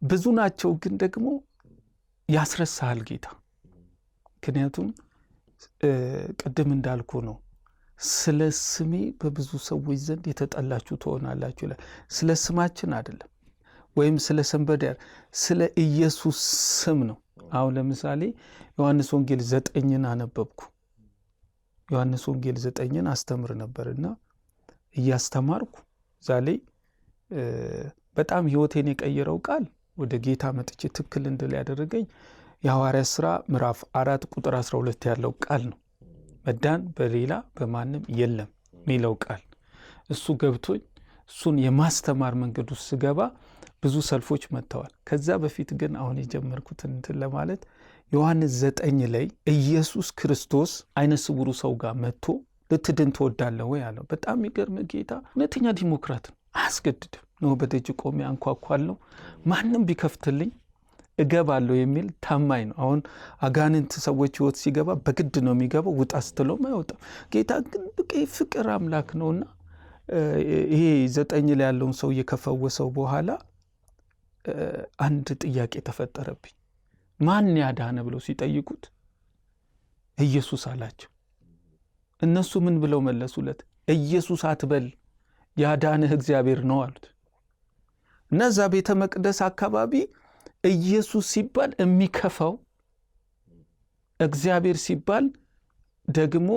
ብዙ ናቸው፣ ግን ደግሞ ያስረሳሃል ጌታ። ምክንያቱም ቅድም እንዳልኩ ነው ስለ ስሜ በብዙ ሰዎች ዘንድ የተጠላችሁ ትሆናላችሁ ይላል። ስለ ስማችን አይደለም ወይም ስለ ሰንበዴ፣ ስለ ኢየሱስ ስም ነው። አሁን ለምሳሌ ዮሐንስ ወንጌል 9ን አነበብኩ። ዮሐንስ ወንጌል 9ን አስተምር ነበርና እያስተማርኩ ዛሬ በጣም ህይወቴን የቀየረው ቃል ወደ ጌታ መጥቼ ትክክል እንድል ያደረገኝ የሐዋርያት ሥራ ምዕራፍ 4 ቁጥር 12 ያለው ቃል ነው። መዳን በሌላ በማንም የለም ሚለው ቃል እሱ ገብቶኝ እሱን የማስተማር መንገድ ውስጥ ስገባ ብዙ ሰልፎች መጥተዋል። ከዛ በፊት ግን አሁን የጀመርኩትን እንትን ለማለት ዮሐንስ 9 ላይ ኢየሱስ ክርስቶስ አይነ ስውሩ ሰው ጋር መጥቶ ልትድን ትወዳለህ ወይ አለው። በጣም የሚገርም ጌታ እውነተኛ ዲሞክራት ነው። አያስገድድም ነው። በደጅ ቆሜ አንኳኳለሁ ማንም ቢከፍትልኝ እገባለሁ የሚል ታማኝ ነው። አሁን አጋንንት ሰዎች ህይወት ሲገባ በግድ ነው የሚገባው፣ ውጣ ስትለውም አይወጣም። ጌታ ግን ፍቅር አምላክ ነውና ይሄ 9 ላይ ያለውን ሰው እየከፈወሰው በኋላ አንድ ጥያቄ ተፈጠረብኝ። ማን ያዳነ ብለው ሲጠይቁት ኢየሱስ አላቸው። እነሱ ምን ብለው መለሱለት? ኢየሱስ አትበል ያዳነህ እግዚአብሔር ነው አሉት። እነዛ ቤተ መቅደስ አካባቢ ኢየሱስ ሲባል የሚከፋው እግዚአብሔር ሲባል ደግሞ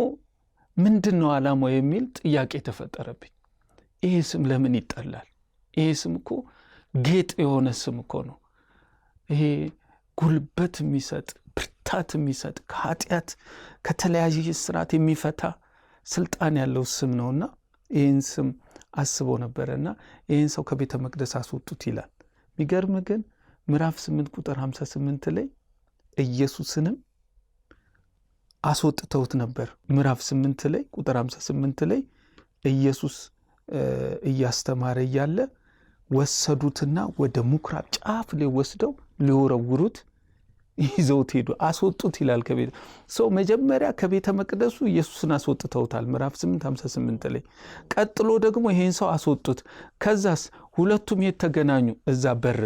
ምንድነው ዓላማው የሚል ጥያቄ ተፈጠረብኝ። ይሄ ስም ለምን ይጠላል? ይሄ ስም እኮ ጌጥ የሆነ ስም እኮ ነው። ይሄ ጉልበት የሚሰጥ ብርታት የሚሰጥ ከኃጢአት ከተለያየ ስርዓት የሚፈታ ስልጣን ያለው ስም ነውና ይህን ስም አስበው ነበረና ይህን ሰው ከቤተ መቅደስ አስወጡት ይላል። የሚገርም ግን ምዕራፍ 8 ቁጥር 58 ላይ ኢየሱስንም አስወጥተውት ነበር። ምዕራፍ 8 ላይ ቁጥር 58 ላይ ኢየሱስ እያስተማረ እያለ ወሰዱትና ወደ ምኩራብ ጫፍ ላይ ወስደው ሊወረውሩት ይዘውት ሄዱ። አስወጡት ይላል ከቤተ ሰው መጀመሪያ ከቤተ መቅደሱ ኢየሱስን አስወጥተውታል ምዕራፍ 8:58 ላይ። ቀጥሎ ደግሞ ይሄን ሰው አስወጡት። ከዛስ ሁለቱም የተገናኙ እዛ በር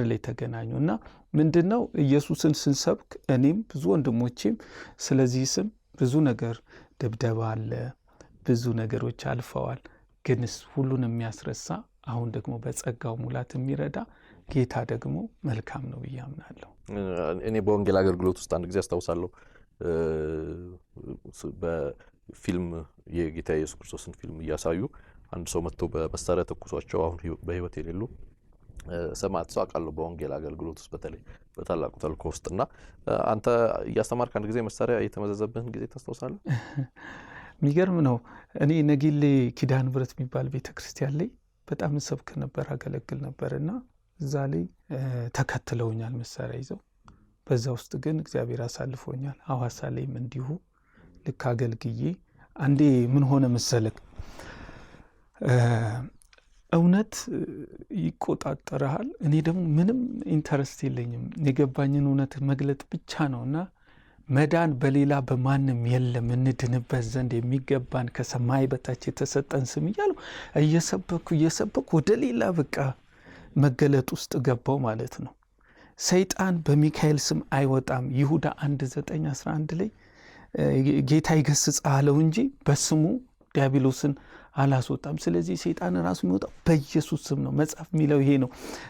ላይ ተገናኙና ምንድነው ኢየሱስን ስንሰብክ እኔም ብዙ ወንድሞቼም ስለዚህ ስም ብዙ ነገር ድብደባ አለ፣ ብዙ ነገሮች አልፈዋል። ግንስ ሁሉን የሚያስረሳ አሁን ደግሞ በጸጋው ሙላት የሚረዳ ጌታ ደግሞ መልካም ነው ብዬ አምናለሁ። እኔ በወንጌል አገልግሎት ውስጥ አንድ ጊዜ አስታውሳለሁ በፊልም የጌታ ኢየሱስ ክርስቶስን ፊልም እያሳዩ አንድ ሰው መጥቶ በመሳሪያ ተኩሷቸው አሁን በህይወት የሌሉ ሰማዕት ሰው አውቃለሁ በወንጌል አገልግሎት ውስጥ በተለይ በታላቁ ተልእኮ ውስጥና አንተ እያስተማርክ አንድ ጊዜ መሳሪያ የተመዘዘብህን ጊዜ ታስታውሳለህ? የሚገርም ነው። እኔ ነጊሌ ኪዳነ ምሕረት የሚባል ቤተክርስቲያን ላይ በጣም ሰብክ ነበር፣ አገለግል ነበርና እዛ ላይ ተከትለውኛል መሳሪያ ይዘው። በዛ ውስጥ ግን እግዚአብሔር አሳልፎኛል። ሐዋሳ ላይም እንዲሁ ልክ አገልግዬ አንዴ ምን ሆነ መሰለክ እውነት ይቆጣጠራል። እኔ ደግሞ ምንም ኢንተረስት የለኝም፣ የገባኝን እውነት መግለጥ ብቻ ነውና መዳን በሌላ በማንም የለም እንድንበት ዘንድ የሚገባን ከሰማይ በታች የተሰጠን ስም እያሉ እየሰበኩ ወደ ሌላ በቃ መገለጥ ውስጥ ገባው ማለት ነው። ሰይጣን በሚካኤል ስም አይወጣም። ይሁዳ 1:9-11 ላይ ጌታ ይገስጽ አለው እንጂ በስሙ ዲያብሎስን አላስወጣም። ስለዚህ ሰይጣን ራሱ የሚወጣው በኢየሱስ ስም ነው። መጽሐፍ የሚለው ይሄ ነው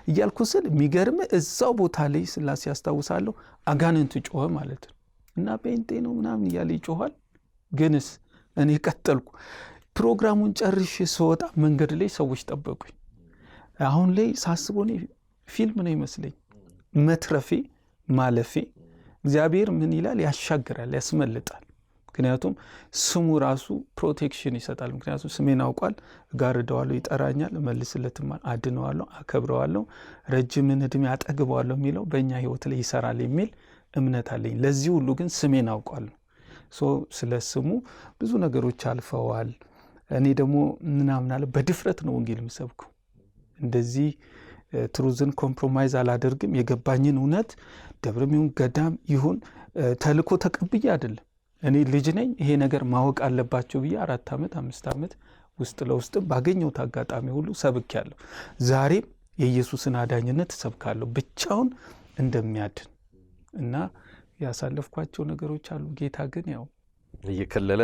እያልኩ ስል የሚገርም እዛው ቦታ ላይ ስላሴ ያስታውሳለሁ አጋንንት ጮኸ ማለት ነው። እና ጴንጤ ነው ምናምን እያለ ይጮኋል። ግንስ እኔ ቀጠልኩ። ፕሮግራሙን ጨርሼ ስወጣ መንገድ ላይ ሰዎች ጠበቁኝ። አሁን ላይ ሳስበው እኔ ፊልም ነው ይመስለኝ መትረፌ ማለፌ። እግዚአብሔር ምን ይላል? ያሻግራል፣ ያስመልጣል። ምክንያቱም ስሙ ራሱ ፕሮቴክሽን ይሰጣል። ምክንያቱም ስሜን አውቋል፣ እጋርደዋለሁ፣ ይጠራኛል፣ እመልስለትማል፣ አድነዋለሁ፣ አከብረዋለሁ፣ ረጅምን ዕድሜ አጠግበዋለሁ የሚለው በእኛ ህይወት ላይ ይሰራል የሚል እምነት አለኝ። ለዚህ ሁሉ ግን ስሜን አውቋል። ስለ ስሙ ብዙ ነገሮች አልፈዋል። እኔ ደግሞ ምናምናለሁ በድፍረት ነው ወንጌል የምሰብከው። እንደዚህ ትሩዝን ኮምፕሮማይዝ አላደርግም። የገባኝን እውነት ደብረም ይሁን ገዳም ይሁን ተልኮ ተቀብዬ አይደለም። እኔ ልጅ ነኝ፣ ይሄ ነገር ማወቅ አለባቸው ብዬ 4 ዓመት 5 ዓመት ውስጥ ለውስጥ ባገኘሁት አጋጣሚ ሁሉ ሰብኬያለሁ። ዛሬም የኢየሱስን አዳኝነት ሰብካለሁ ብቻውን እንደሚያድን እና ያሳለፍኳቸው ነገሮች አሉ። ጌታ ግን ያው እየከለለ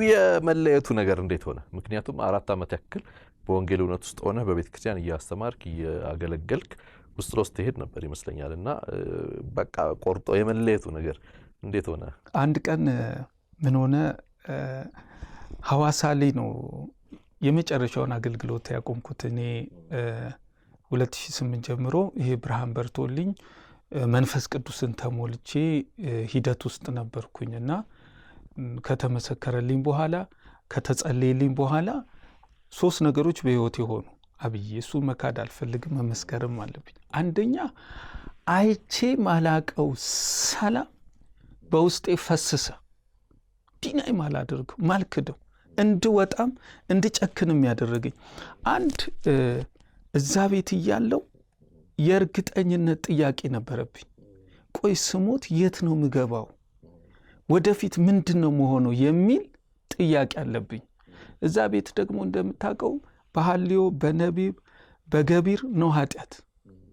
የመለየቱ ነገር እንዴት ሆነ? ምክንያቱም 4 ዓመት ያክል በወንጌል እውነት ውስጥ ሆነ በቤተ ክርስቲያን እያስተማርክ እያገለገልክ ውስጥ ለውስጥ ትሄድ ነበር ይመስለኛልና በቃ ቆርጦ የመለየቱ ነገር እንዴት ሆነ? አንድ ቀን ምን ሆነ፣ ሐዋሳ ላይ ነው የመጨረሻውን አገልግሎት ያቆምኩት። እኔ 2008 ጀምሮ ይሄ ብርሃን በርቶልኝ መንፈስ ቅዱስን ተሞልቼ ሂደት ውስጥ ነበርኩኝና ከተመሰከረልኝ በኋላ ከተጸለየልኝ በኋላ 3 ነገሮች በህይወቴ ሆኑ። አብዬ እሱ መካድ አልፈልግም፣ መመስከርም አለብኝ። አንደኛ አይቼ ማላቀው ሰላም በውስጤ ፈሰሰ። ዲናይ ማላደርገው ማልክደው እንድወጣም እንድጨክንም ያደረገኝ አንድ እዛ ቤት እያለው የእርግጠኝነት ጥያቄ ነበረብኝ። ቆይ ስሞት የት ነው ምገባው? ወደፊት ምንድን ነው መሆነው የሚል ጥያቄ አለብኝ። እዛ ቤት ደግሞ እንደምታውቀው በሐልዮ በነቢብ በገቢር ነው ኃጢአት፣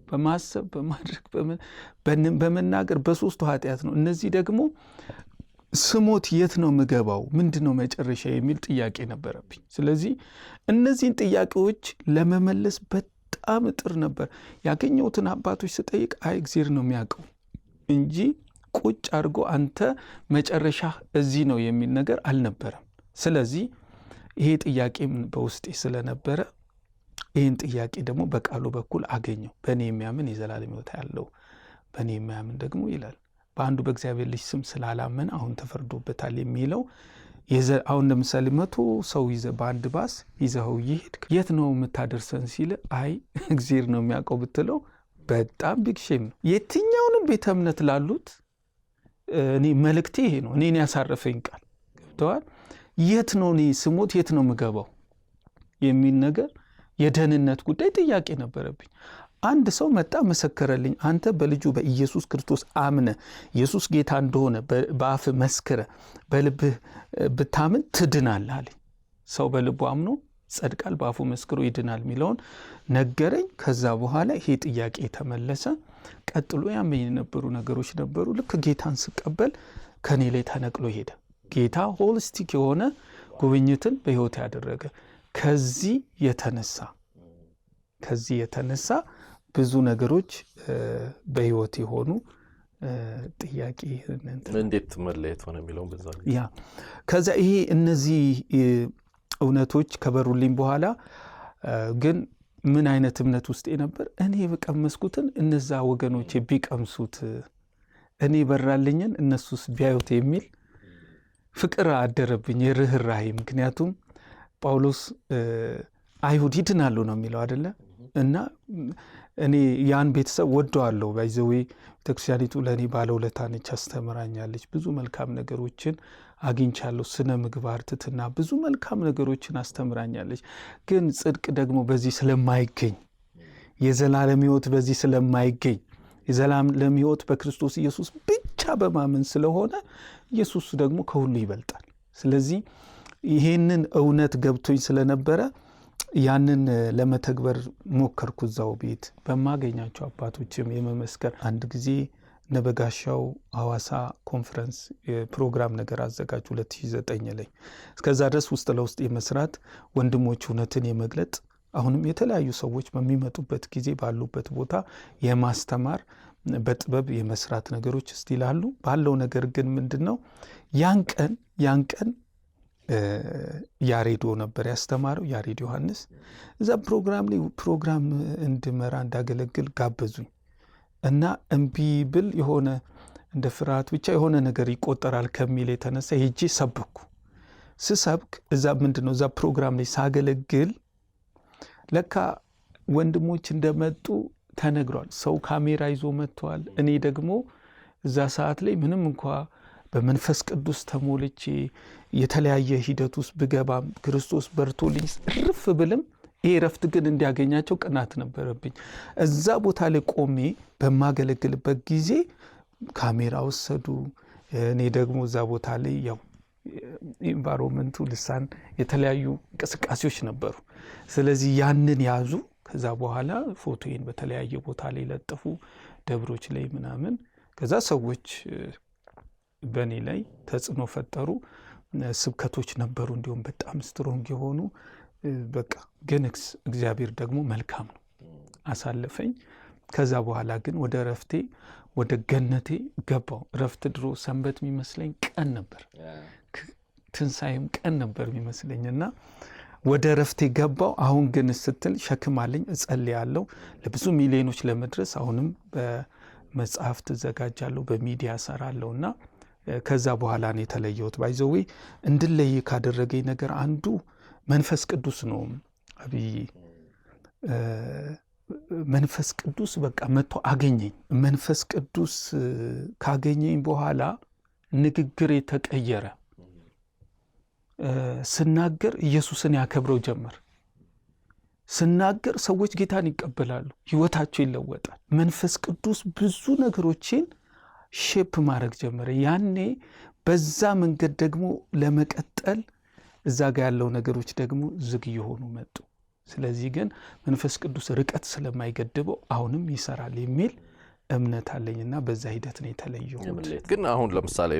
በማሰብ በማድረግ በመናገር በ3ቱ ኃጢአት ነው። እነዚህ ደግሞ ስሞት የት ነው ምገባው? ምንድን ነው መጨረሻ የሚል ጥያቄ ነበረብኝ። ስለዚህ እነዚህን ጥያቄዎች ለመመለስ በጣም እጥር ነበር። ያገኘሁትን አባቶች ስጠይቅ አይ እግዚአብሔር ነው የሚያውቀው እንጂ ቁጭ አድርጎ አንተ መጨረሻ እዚህ ነው የሚል ነገር አልነበረም። ስለዚህ ይሄ ጥያቄ በውስጤ ስለነበረ ይህን ጥያቄ ደግሞ በቃሉ በኩል አገኘው። በእኔ የሚያምን የዘላለም ሕይወት ያለው በእኔ የሚያምን ደግሞ ይላል በአንዱ በእግዚአብሔር ልጅ ስም ስላላመን አሁን ተፈርዶበታል የሚለው። አሁን ለምሳሌ 100 ሰው ይዘህ በአንድ ባስ ይዘኸው ይሄድክ የት ነው የምታደርሰን ሲል አይ እግዚአብሔር ነው የሚያውቀው ብትለው በጣም ቢግ ሼም ነው። የትኛውንም ቤተ እምነት ላሉት እኔ መልእክቴ ይሄ ነው። እኔን ያሳረፈኝ ቃል ገብተዋል። የት ነው እኔ ስሞት የት ነው ምገባው የሚል ነገር የደህንነት ጉዳይ ጥያቄ ነበረብኝ። አንድ ሰው መጣ መሰከረልኝ። አንተ በልጁ በኢየሱስ ክርስቶስ አምነ ኢየሱስ ጌታ እንደሆነ በአፍ መስክረ በልብህ ብታምን ትድናለህ አለኝ። ሰው በልቡ አምኖ ጸድቃል፣ በአፉ መስክሮ ይድናል የሚለውን ነገረኝ። ከዛ በኋላ ይሄ ጥያቄ ተመለሰ። ቀጥሎ ያመኝ የነበሩ ነገሮች ነበሩ። ልክ ጌታን ስቀበል ከኔ ላይ ተነቅሎ ሄደ። ጌታ ሆሊስቲክ የሆነ ጉብኝትን በሕይወት ያደረገ። ከዚህ የተነሳ ብዙ ነገሮች በሕይወት የሆኑ ጥያቄ እንዴት መለየት ሆነ የሚለውን በዛ ያ ከዛ ይሄ እነዚህ እውነቶች ከበሩልኝ በኋላ ግን ምን አይነት እምነት ውስጥ ነበር? እኔ በቀመስኩትን እነዛ ወገኖች ቢቀምሱት፣ እኔ በራልኝን እነሱስ ቢያዩት የሚል ፍቅር አደረብኝ፣ የርህራሄ። ምክንያቱም ጳውሎስ አይሁድ ይድናሉ ነው የሚለው አይደለ? እና እኔ ያን ቤተሰብ ወደዋለሁ። ባይዘዌ ቤተክርስቲያኒቱ ለእኔ ባለውለታ ነች፣ አስተምራኛለች። ብዙ መልካም ነገሮችን አግኝቻለሁ። ስነ ምግባር፣ ትትና፣ ብዙ መልካም ነገሮችን አስተምራኛለች። ግን ጽድቅ ደግሞ በዚህ ስለማይገኝ፣ የዘላለም ሕይወት በዚህ ስለማይገኝ፣ የዘላለም ሕይወት በክርስቶስ ኢየሱስ ብቻ በማመን ስለሆነ ኢየሱስ ደግሞ ከሁሉ ይበልጣል። ስለዚህ ይሄንን እውነት ገብቶኝ ስለነበረ ያንን ለመተግበር ሞከርኩ። እዛው ቤት በማገኛቸው አባቶችም የመመስከር አንድ ጊዜ ነበጋሻው ሐዋሳ ኮንፈረንስ ፕሮግራም ነገር አዘጋጁ 2009 ላይ። እስከዛ ድረስ ውስጥ ለውስጥ የመስራት ወንድሞች እውነትን የመግለጥ አሁንም የተለያዩ ሰዎች በሚመጡበት ጊዜ ባሉበት ቦታ የማስተማር በጥበብ የመስራት ነገሮች እስቲል አሉ። ባለው ነገር ግን ምንድነው ያን ቀን ያሬዶ ነበር ያስተማረው፣ ያሬድ ዮሐንስ። እዛ ፕሮግራም ላይ ፕሮግራም እንድመራ እንዳገለግል ጋበዙኝ እና እምቢ ብል የሆነ እንደ ፍርሃት ብቻ የሆነ ነገር ይቆጠራል ከሚል የተነሳ ሄጄ ሰበኩ። ስሰብክ እዛ ምንድነው እዛ ፕሮግራም ላይ ሳገለግል ለካ ወንድሞች እንደመጡ ተነግሯል። ሰው ካሜራ ይዞ መጥቷል። እኔ ደግሞ እዛ ሰዓት ላይ ምንም እንኳ በመንፈስ ቅዱስ ተሞልቼ የተለያየ ሂደት ውስጥ ብገባም ክርስቶስ በርቶልኝ እርፍ ብልም ይሄ ረፍት ግን እንዲያገኛቸው ቅናት ነበረብኝ። እዛ ቦታ ላይ ቆሜ በማገለግልበት ጊዜ ካሜራ ወሰዱ። እኔ ደግሞ እዛ ቦታ ላይ ያው ኢንቫይሮንመንቱ ልሳን የተለያዩ እንቅስቃሴዎች ነበሩ። ስለዚህ ያንን ያዙ። ከዛ በኋላ ፎቶዬን በተለያየ ቦታ ላይ ለጠፉ፣ ደብሮች ላይ ምናምን። ከዛ ሰዎች በእኔ ላይ ተጽዕኖ ፈጠሩ። ስብከቶች ነበሩ እንዲሁም በጣም ስትሮንግ የሆኑ በቃ ግን እግዚአብሔር ደግሞ መልካም ነው፣ አሳለፈኝ። ከዛ በኋላ ግን ወደ ረፍቴ ወደ ገነቴ ገባው። ረፍት ድሮ ሰንበት የሚመስለኝ ቀን ነበር፣ ትንሣኤም ቀን ነበር የሚመስለኝና ወደ ረፍቴ ገባው። አሁን ግን ስትል ሸክም አለኝ፣ እጸልያለሁ ለብዙ ሚሊዮኖች ለመድረስ። አሁንም በመጽሐፍ ትዘጋጃለሁ፣ በሚዲያ ሰራለሁና ከዛ በኋላ ነው የተለየሁት። ባይዘዌ እንድለይ ካደረገኝ ነገር አንዱ መንፈስ ቅዱስ ነው። አብይ መንፈስ ቅዱስ በቃ መጥቶ አገኘኝ። መንፈስ ቅዱስ ካገኘኝ በኋላ ንግግር የተቀየረ፣ ስናገር ኢየሱስን ያከብረው ጀመር። ስናገር ሰዎች ጌታን ይቀበላሉ፣ ህይወታቸው ይለወጣል። መንፈስ ቅዱስ ብዙ ነገሮችን ሼፕ ማድረግ ጀመረ። ያኔ በዛ መንገድ ደግሞ ለመቀጠል እዛ ጋር ያለው ነገሮች ደግሞ ዝግ እየሆኑ መጡ። ስለዚህ ግን መንፈስ ቅዱስ ርቀት ስለማይገድበው አሁንም ይሰራል የሚል እምነት አለኝና በዛ ሂደት ነው የተለየው። ግን አሁን ለምሳሌ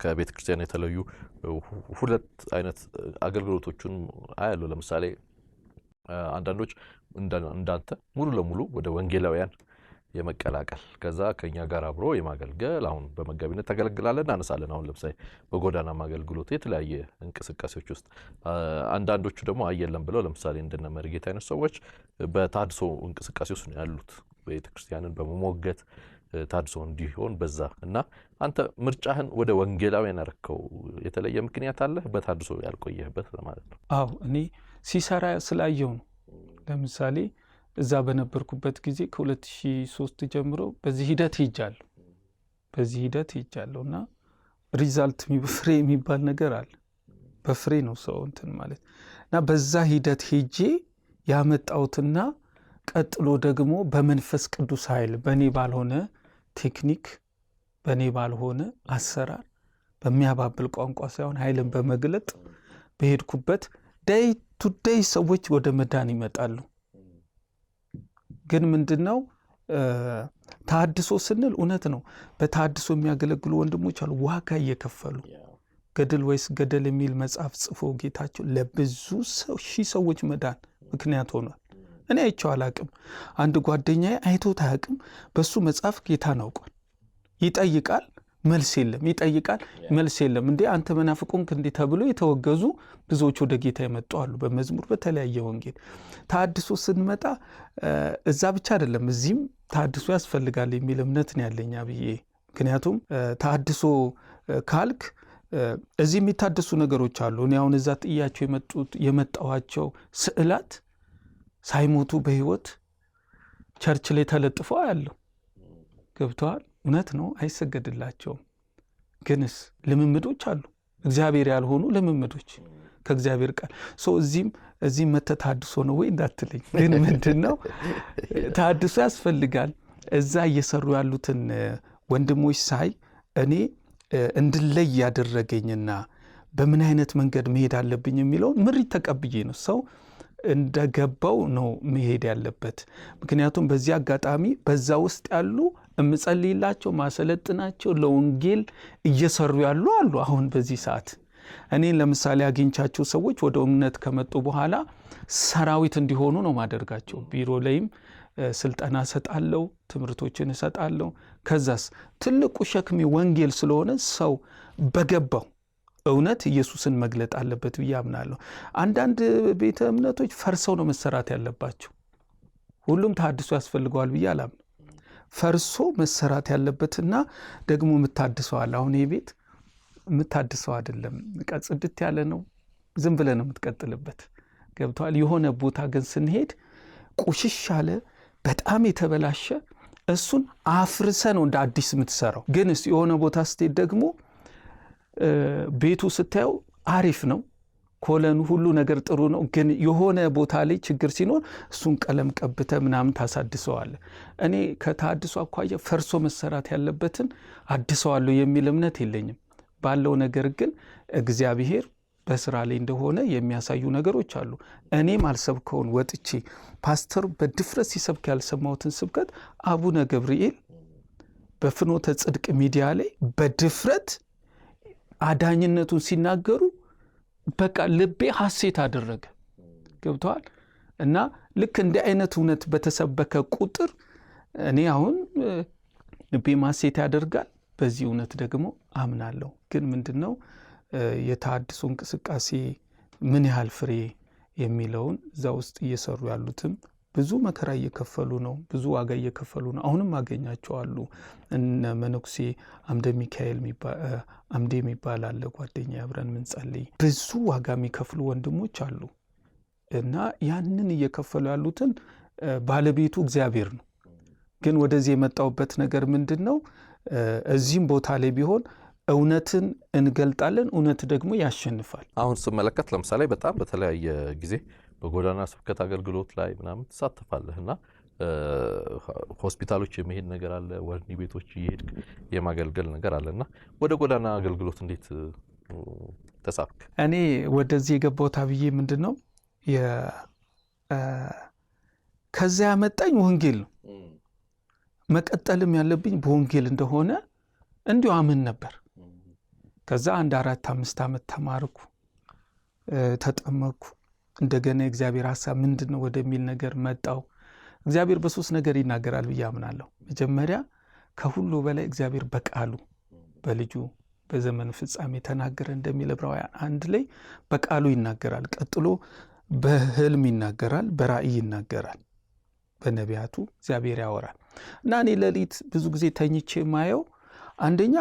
ከቤተ ክርስቲያን የተለዩ ሁለት አይነት አገልግሎቶችን አያሉ። ለምሳሌ አንዳንዶች እንዳንተ ሙሉ ለሙሉ ወደ ወንጌላውያን የመቀላቀል ከዛ ከኛ ጋር አብሮ የማገልገል አሁን በመጋቢነት ተገለግላለን እናነሳለን። አሁን ለምሳሌ በጎዳና ማገልግሎት የተለያየ እንቅስቃሴዎች ውስጥ አንዳንዶቹ ደግሞ አየለም ብለው ለምሳሌ እንደነ መርጌታ አይነት ሰዎች በታድሶ እንቅስቃሴ ውስጥ ነው ያሉት፣ ቤተክርስቲያንን በመሞገት ታድሶ እንዲሆን በዛ እና አንተ ምርጫህን ወደ ወንጌላውያን ያረከው የተለየ ምክንያት አለ? በታድሶ ያልቆየህበት ማለት ነው? አዎ እኔ ሲሰራ ስላየው ነው። ለምሳሌ እዛ በነበርኩበት ጊዜ ከ2003 ጀምሮ በዚህ ሂደት ሄጃለሁ እና ሪዛልት ፍሬ የሚባል ነገር አለ። በፍሬ ነው ሰው እንትን ማለት እና በዛ ሂደት ሄጄ ያመጣውትና ቀጥሎ ደግሞ በመንፈስ ቅዱስ ኃይል በእኔ ባልሆነ ቴክኒክ በእኔ ባልሆነ አሰራር በሚያባብል ቋንቋ ሳይሆን ኃይልን በመግለጥ በሄድኩበት ዴይ ቱ ዴይ ሰዎች ወደ መዳን ይመጣሉ። ግን ምንድነው ተሐድሶ ስንል እውነት ነው። በተሐድሶ የሚያገለግሉ ወንድሞች አሉ ዋጋ እየከፈሉ ገድል ወይስ ገደል የሚል መጽሐፍ ጽፎ ጌታቸው ለብዙ ሺህ ሰዎች መዳን ምክንያት ሆኗል። እኔ አይቼው አላቅም። አንድ ጓደኛዬ አይቶት አያቅም። በሱ መጽሐፍ ጌታን አውቋል። ይጠይቃል መልስ የለም፣ ይጠይቃል መልስ የለም። እንዴ አንተ መናፍቁንክ እንዴ ተብሎ የተወገዙ ብዙዎች ወደ ጌታ የመጡ አሉ። በመዝሙር በተለያየ ወንጌል ተሐድሶ ስንመጣ እዛ ብቻ አይደለም፣ እዚህም ተሐድሶ ያስፈልጋል የሚል እምነት ነው ያለኝ ብዬ። ምክንያቱም ተሐድሶ ካልክ እዚህ የሚታደሱ ነገሮች አሉ። እኔ አሁን እዛ ጥያቸው የመጣኋቸው ስዕላት ሳይሞቱ በህይወት ቸርች ላይ ተለጥፈው ያለው ገብተዋል። እውነት ነው፣ አይሰገድላቸውም። ግንስ ልምምዶች አሉ፣ እግዚአብሔር ያልሆኑ ልምምዶች ከእግዚአብሔር ቃል እዚህም መተህ ተሐድሶ ነው ወይ እንዳትለኝ። ግን ምንድነው ተሐድሶ ያስፈልጋል። እዛ እየሰሩ ያሉትን ወንድሞች ሳይ እኔ እንድለይ ያደረገኝና በምን አይነት መንገድ መሄድ አለብኝ የሚለውን ምሪት ተቀብዬ ነው። ሰው እንደገባው ነው መሄድ ያለበት። ምክንያቱም በዚህ አጋጣሚ በዛ ውስጥ ያሉ እምጸልይላቸው ማሰለጥናቸው ለወንጌል እየሰሩ ያሉ አሉ። አሁን በዚህ ሰዓት እኔን ለምሳሌ አግኝቻቸው ሰዎች ወደ እምነት ከመጡ በኋላ ሰራዊት እንዲሆኑ ነው ማደርጋቸው። ቢሮ ላይም ስልጠና እሰጣለሁ፣ ትምህርቶችን እሰጣለሁ። ከዛስ ትልቁ ሸክሜ ወንጌል ስለሆነ ሰው በገባው እውነት ኢየሱስን መግለጥ አለበት ብዬ አምናለሁ። አንዳንድ ቤተ እምነቶች ፈርሰው ነው መሰራት ያለባቸው። ሁሉም ተሐድሶ ያስፈልገዋል ብዬ አላምንም። ፈርሶ መሰራት ያለበትና ደግሞ የምታድሰዋል። አሁን ይህ ቤት የምታድሰው አይደለም፣ ጽድት ያለ ነው። ዝም ብለህ ነው የምትቀጥልበት። ገብተዋል። የሆነ ቦታ ግን ስንሄድ ቁሽሽ ያለ በጣም የተበላሸ እሱን አፍርሰ ነው እንደ አዲስ የምትሰራው። ግን የሆነ ቦታ ስትሄድ ደግሞ ቤቱ ስታየው አሪፍ ነው፣ ኮለኑ ሁሉ ነገር ጥሩ ነው። ግን የሆነ ቦታ ላይ ችግር ሲኖር እሱን ቀለም ቀብተ ምናምን ታሳድሰዋለ። እኔ ከተሐድሶ አኳያ ፈርሶ መሰራት ያለበትን አድሰዋለሁ የሚል እምነት የለኝም። ባለው ነገር ግን እግዚአብሔር በስራ ላይ እንደሆነ የሚያሳዩ ነገሮች አሉ። እኔም አልሰብከውን ወጥቼ ፓስተር በድፍረት ሲሰብክ ያልሰማሁትን ስብከት አቡነ ገብርኤል በፍኖተ ጽድቅ ሚዲያ ላይ በድፍረት አዳኝነቱን ሲናገሩ በቃ ልቤ ሐሴት አደረገ። ገብተዋል። እና ልክ እንዲህ አይነት እውነት በተሰበከ ቁጥር እኔ አሁን ልቤ ሐሴት ያደርጋል። በዚህ እውነት ደግሞ አምናለሁ። ግን ምንድነው የተሐድሶ እንቅስቃሴ ምን ያህል ፍሬ የሚለውን እዛ ውስጥ እየሰሩ ያሉትም ብዙ መከራ እየከፈሉ ነው፣ ብዙ ዋጋ እየከፈሉ ነው። አሁንም አገኛቸዋሉ። እነ መነኩሴ አምዴ የሚባል አለ ጓደኛ፣ አብረን ምንጸልይ ብዙ ዋጋ የሚከፍሉ ወንድሞች አሉ። እና ያንን እየከፈሉ ያሉትን ባለቤቱ እግዚአብሔር ነው። ግን ወደዚህ የመጣውበት ነገር ምንድነው? እዚህም ቦታ ላይ ቢሆን እውነትን እንገልጣለን፣ እውነት ደግሞ ያሸንፋል። አሁን ስመለከት ለምሳሌ በጣም በተለያየ ጊዜ በጎዳና ስብከት አገልግሎት ላይ ምናምን ትሳተፋለህና ሆስፒታሎች የመሄድ ነገር አለ፣ ወህኒ ቤቶች እየሄድክ የማገልገል ነገር አለና ወደ ጎዳና አገልግሎት እንዴት ተሳብክ? እኔ ወደዚህ የገባሁት አብዬ ምንድነው ከዚያ ያመጣኝ ወንጌል ነው። መቀጠልም ያለብኝ በወንጌል እንደሆነ እንዲሁ አምን ነበር። ከዛ 4-5 ዓመት ተማርኩ፣ ተጠመኩ። እንደገና የእግዚአብሔር ሐሳብ ምንድነው ወደሚል ነገር መጣው። እግዚአብሔር በሶስት ነገር ይናገራል ብዬ አምናለሁ። መጀመሪያ ከሁሉ በላይ እግዚአብሔር በቃሉ በልጁ በዘመን ፍጻሜ ተናገረ እንደሚል ዕብራውያን 1 ላይ በቃሉ ይናገራል። ቀጥሎ በህልም ይናገራል፣ በራእይ ይናገራል፣ በነቢያቱ እግዚአብሔር ያወራል። እና እኔ ሌሊት ብዙ ጊዜ ተኝቼ ማየው አንደኛ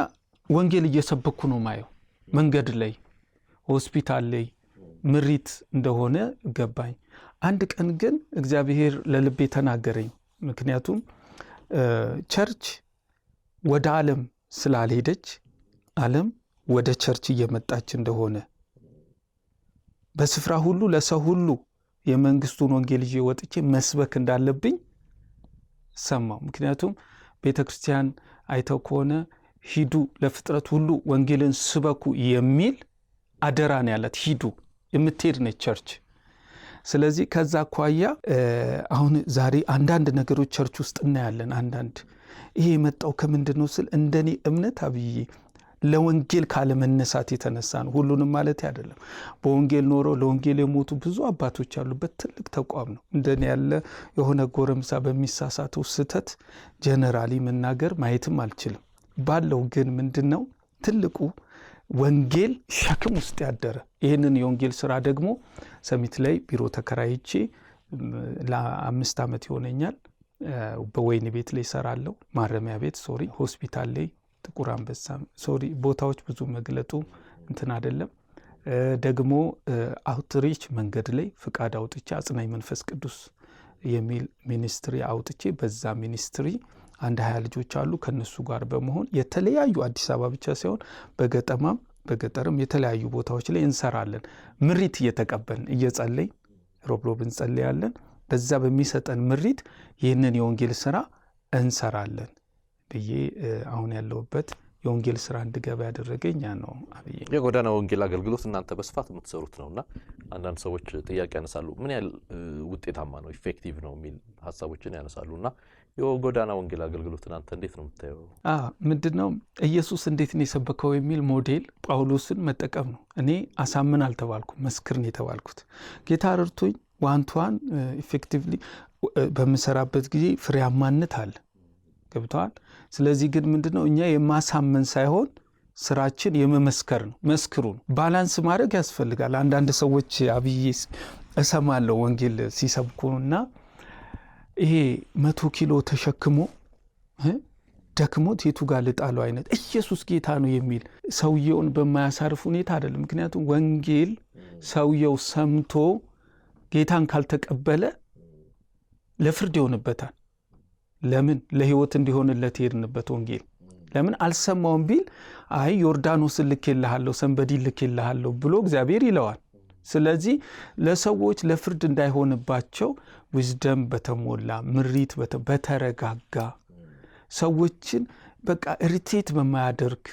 ወንጌል እየሰበኩ ነው ማየው። መንገድ ላይ ሆስፒታል ላይ ምሪት እንደሆነ ገባኝ። አንድ ቀን ግን እግዚአብሔር ለልቤ ተናገረኝ። ምክንያቱም ቸርች ወደ ዓለም ስላልሄደች ዓለም ወደ ቸርች እየመጣች እንደሆነ በስፍራ ሁሉ ለሰው ሁሉ የመንግስቱን ወንጌል ይዤ ወጥቼ መስበክ እንዳለብኝ ሰማው። ምክንያቱም ቤተክርስቲያን አይተው ከሆነ ሂዱ ለፍጥረት ሁሉ ወንጌልን ስበኩ የሚል አደራ ነው ያላት። ሂዱ የምትሄድ ነች ቸርች። ስለዚህ ከዛ አኳያ አሁን ዛሬ አንዳንድ ነገሮች ቸርች ውስጥ እናያለን። አንዳንድ ይሄ የመጣው ከምንድን ነው ስል እንደኔ እምነት አብዬ ለወንጌል ካለመነሳት የተነሳ ነው። ሁሉንም ማለት አይደለም። በወንጌል ኖሮ ለወንጌል የሞቱ ብዙ አባቶች ያሉበት ትልቅ ተቋም ነው። እንደኔ ያለ የሆነ ጎረምሳ በሚሳሳተው ስህተት ጀነራሊ መናገር ማየትም አልችልም። ባለው ግን ምንድነው ትልቁ ወንጌል ሸክም ውስጥ ያደረ ይህንን የወንጌል ስራ ደግሞ ሰሚት ላይ ቢሮ ተከራይቼ ለ5 ዓመት ይሆነኛል። በወይን ቤት ላይ ሰራለሁ፣ ማረሚያ ቤት ሆስፒታል ላይ፣ ጥቁር አንበሳ ቦታዎች ብዙ መግለጡ እንትን አይደለም። ደግሞ አውትሪች መንገድ ላይ ፍቃድ አውጥቼ አጽናኝ መንፈስ ቅዱስ የሚል ሚኒስትሪ አውጥቼ በዛ ሚኒስትሪ 20 ልጆች አሉ። ከነሱ ጋር በመሆን የተለያዩ አዲስ አበባ ብቻ ሳይሆን በገጠርም የተለያዩ ቦታዎች ላይ እንሰራለን። ምሪት እየተቀበልን እየጸለይ ሮብሮብ እንጸልያለን። በዛ በሚሰጠን ምሪት ይህንን የወንጌል ስራ እንሰራለን ብዬ አሁን ያለውበት የወንጌል ስራ እንድገባ ያደረገኝ ነው። አብዬ የጎዳና ወንጌል አገልግሎት እናንተ በስፋት የምትሰሩት ነውና አንዳንድ ሰዎች ጥያቄ ያነሳሉ። ምን ያህል ውጤታማ ነው ኢፌክቲቭ ነው የሚል ሐሳቦችን ያነሳሉና የጎዳና ወንጌል አገልግሎት እናንተ እንዴት ነው የምታየው? ምንድነው ኢየሱስ እንዴት ነው የሰበከው የሚል ሞዴል ጳውሎስን መጠቀም ነው። እኔ አሳምን አልተባልኩም፣ መስክርን የተባልኩት ጌታ ረድቶኝ ዋንቷን ኢፌክቲቭሊ በምሰራበት ጊዜ ፍሬያማነት አለ። ገብቷል። ስለዚህ ግን ምንድነው እኛ የማሳመን ሳይሆን ስራችን የመመስከር ነው። መስክሩ ነው። ባላንስ ማድረግ ያስፈልጋል። አንዳንድ ሰዎች አብዬ እሰማለሁ ወንጌል ሲሰብኩና ይሄ 100 ኪሎ ተሸክሞ ደክሞት የቱ ጋር ልጣለው አይነት ኢየሱስ ጌታ ነው የሚል ሰውየውን በማያሳርፍ ሁኔታ አይደለም። ምክንያቱም ወንጌል ሰውየው ሰምቶ ጌታን ካልተቀበለ ለፍርድ ይሆንበታል። ለምን ለህይወት እንዲሆንለት ይሄድንበት ወንጌል ለምን አልሰማውም ቢል አይ ዮርዳኖስን ልኬልሃለሁ ሰንበዲ ልኬልሃለሁ ብሎ እግዚአብሔር ይለዋል። ስለዚህ ለሰዎች ለፍርድ እንዳይሆንባቸው ዊዝደም በተሞላ ምሪት በተረጋጋ ሰዎችን በቃ ኢሪቴት በማያደርግ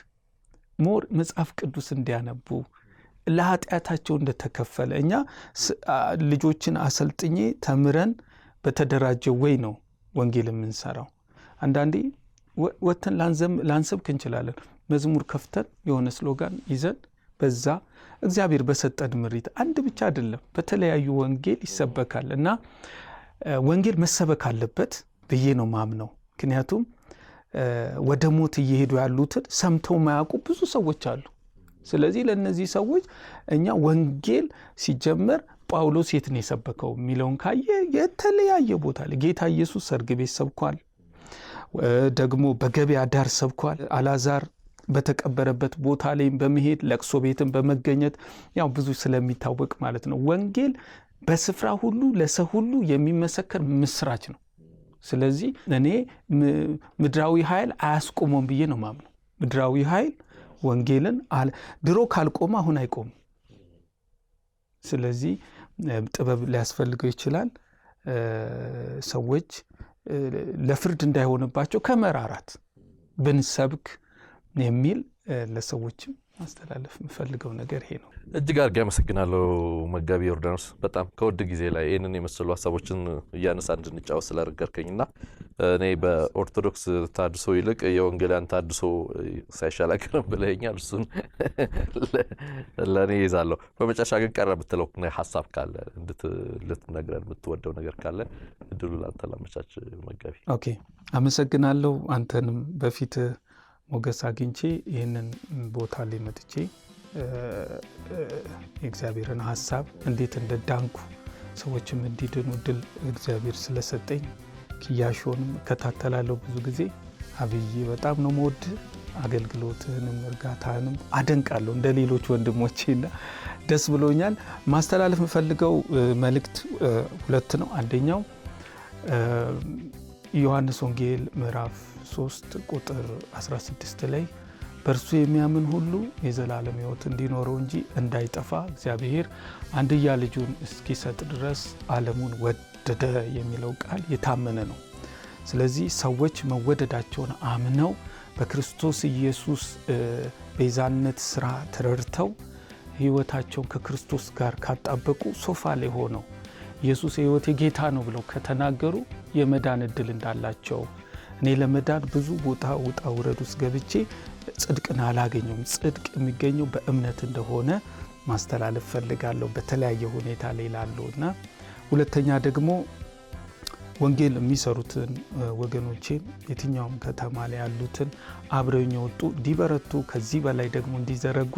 ሞር መጽሐፍ ቅዱስ እንዲያነቡ ለኃጢአታቸው እንደተከፈለ እኛ ልጆችን አሰልጥኜ ተምረን በተደራጀው ወይ ነው ወንጌል የምንሰራው። አንዳንዴ ወተን ላንሰብክ እንችላለን። መዝሙር ከፍተን የሆነ ስሎጋን ይዘን በዛ እግዚአብሔር በሰጠን ምሪት አንድ ብቻ አይደለም በተለያዩ ወንጌል ይሰበካል እና ወንጌል መሰበክ አለበት ብዬ ነው ማምነው። ምክንያቱም ወደ ሞት እየሄዱ ያሉትን ሰምተው ማያውቁ ብዙ ሰዎች አሉ። ስለዚህ ለነዚህ ሰዎች እኛ ወንጌል ሲጀመር ጳውሎስ የት ነው የሰበከው የሚለውን ካየ የተለያየ ቦታ ላይ ጌታ ኢየሱስ ሰርግ ቤት ሰብኳል፣ ደግሞ በገበያ ዳር ሰብኳል፣ አላዛር በተቀበረበት ቦታ ላይ በመሄድ ለቅሶ ቤትን በመገኘት ያው ብዙ ስለሚታወቅ ማለት ነው። ወንጌል በስፍራ ሁሉ ለሰው ሁሉ የሚመሰከር ምስራች ነው። ስለዚህ እኔ ምድራዊ ኃይል አያስቆመም ብዬ ነው ማምነው። ምድራዊ ኃይል ወንጌልን ድሮ ካልቆመ አሁን አይቆም። ስለዚህ ጥበብ ሊያስፈልገው ይችላል። ሰዎች ለፍርድ እንዳይሆንባቸው ከመራራት ብንሰብክ የሚል ለሰዎችም ማስተላለፍ የምፈልገው ነገር ይሄ ነው። እጅግ አድርጌ አመሰግናለሁ መጋቢ ዮርዳኖስ። በጣም ከወድ ጊዜ ላይ ይህንን የመሰሉ ሀሳቦችን እያነሳ እንድንጫወት ስላደረግከኝና እኔ በኦርቶዶክስ ታድሶ ይልቅ የወንጌላውያን ታድሶ ሳይሻል አይቀርም ብለኸኛል። እሱን ለእኔ ይዛለሁ። በመጨረሻ ግን ቀረ ብትለው ሀሳብ ካለ ልትነግረን የምትወደው ነገር ካለ እድሉ ላንተ ላመቻች መጋቢ። ኦኬ፣ አመሰግናለሁ። አንተንም በፊት ሞገስ አግኝቼ ይህንን ቦታ ላይ መጥቼ የእግዚአብሔርን ሀሳብ እንዴት እንደዳንኩ ሰዎችም እንዲድኑ ድል እግዚአብሔር ስለሰጠኝ ኪያሾንም ከታተላለሁ ብዙ ጊዜ። አብዬ በጣም ነው መወድ አገልግሎትህንም እርጋታህንም አደንቃለሁ እንደ ሌሎች ወንድሞቼና ደስ ብሎኛል። ማስተላለፍ የምፈልገው መልእክት 2 ነው። አንደኛው ዮሐንስ ወንጌል ምዕራፍ 3 ቁጥር 16 ላይ በእርሱ የሚያምን ሁሉ የዘላለም ሕይወት እንዲኖረው እንጂ እንዳይጠፋ እግዚአብሔር አንድያ ልጁን እስኪሰጥ ድረስ ዓለሙን ወደደ የሚለው ቃል የታመነ ነው። ስለዚህ ሰዎች መወደዳቸውን አምነው በክርስቶስ ኢየሱስ ቤዛነት ስራ ተረድተው ሕይወታቸውን ከክርስቶስ ጋር ካጣበቁ ሶፋ ላይ ሆነው ኢየሱስ የሕይወቴ ጌታ ነው ብለው ከተናገሩ የመዳን እድል እንዳላቸው፣ እኔ ለመዳን ብዙ ቦታ ውጣ ውረድ ውስጥ ገብቼ ጽድቅን አላገኘውም፣ ጽድቅ የሚገኘው በእምነት እንደሆነ ማስተላለፍ ፈልጋለሁ በተለያየ ሁኔታ ላይ ላለውና ሁለተኛ ደግሞ ወንጌል የሚሰሩትን ወገኖቼን የትኛውም ከተማ ላይ ያሉትን አብረውኝ ወጡ እንዲበረቱ ከዚህ በላይ ደግሞ እንዲዘረጉ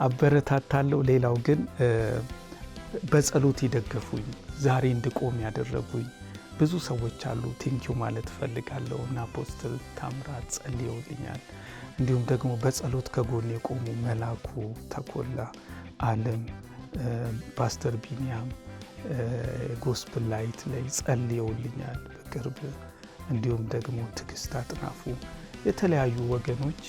አበረታታለሁ። ሌላው ግን በጸሎት ይደገፉኝ፣ ዛሬ እንድቆም ያደረጉኝ ብዙ ሰዎች አሉ። ቴንኪው ማለት ፈልጋለሁ እና አፖስትል ታምራት ጸልየውልኛል። እንዲሁም ደግሞ በጸሎት ከጎን የቆሙ መላኩ ተኮላ፣ አለም፣ ፓስተር ቢኒያም ጎስፕል ላይት ላይ ጸልየውልኛል በቅርብ። እንዲሁም ደግሞ ትግስት አጥናፉ፣ የተለያዩ ወገኖች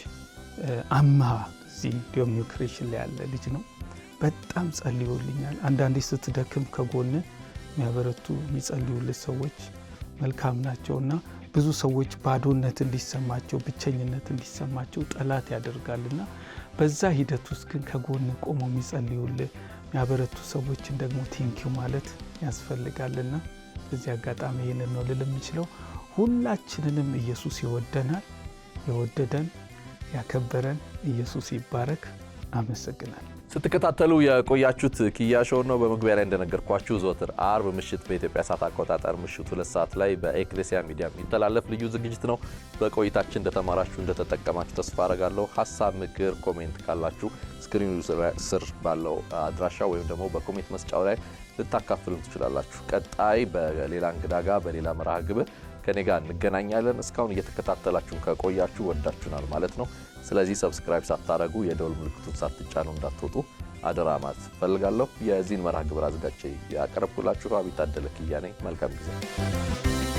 አምሃ እዚህ ዲዮሚዮ ክሬሽን ላይ ያለ ልጅ ነው፣ በጣም ጸልየውልኛል። አንዳንዴ ስትደክም ከጎን የሚያበረቱ የሚጸልዩልህ ሰዎች መልካም ናቸውና ብዙ ሰዎች ባዶነት እንዲሰማቸው ብቸኝነት እንዲሰማቸው ጠላት ያደርጋልና በዛ ሂደት ውስጥ ግን ከጎን ቆሞ የሚጸልዩልህ የሚያበረቱ ሰዎችን ደግሞ ቴንኪው ማለት ያስፈልጋልና በዚህ አጋጣሚ ይህንን ነው ልል የምችለው። ሁላችንንም ኢየሱስ ይወደናል። የወደደን ያከበረን ኢየሱስ ይባረክ። አመሰግናለሁ። ስትከታተሉ የቆያችሁት ኪያ ሾው ነው። በመግቢያ ላይ እንደነገርኳችሁ ዘወትር አርብ ምሽት በኢትዮጵያ ሰዓት አቆጣጠር ምሽቱ 2 ሰዓት ላይ በኤክሌሲያ ሚዲያ የሚተላለፍ ልዩ ዝግጅት ነው። በቆይታችን እንደተማራችሁ እንደተጠቀማችሁ ተስፋ አረጋለሁ። ሀሳብ፣ ምክር፣ ኮሜንት ካላችሁ ስክሪኑ ስር ባለው አድራሻ ወይም ደግሞ በኮሜንት መስጫው ላይ ልታካፍሉን ትችላላችሁ። ቀጣይ በሌላ እንግዳ ጋር በሌላ መርሃ ግብር ከኔ ጋር እንገናኛለን። እስካሁን እየተከታተላችሁን ከቆያችሁ ወዳችሁናል ማለት ነው። ስለዚህ ሰብስክራይብ ሳታረጉ የደወል ምልክቱን ሳትጫኑ እንዳትወጡ አደራ ማለት ፈልጋለሁ። የዚህን መርሃ ግብር አዘጋጅቼ ያቀረብኩላችሁ አቢይ ታደለ ኪያ ነኝ። መልካም ጊዜ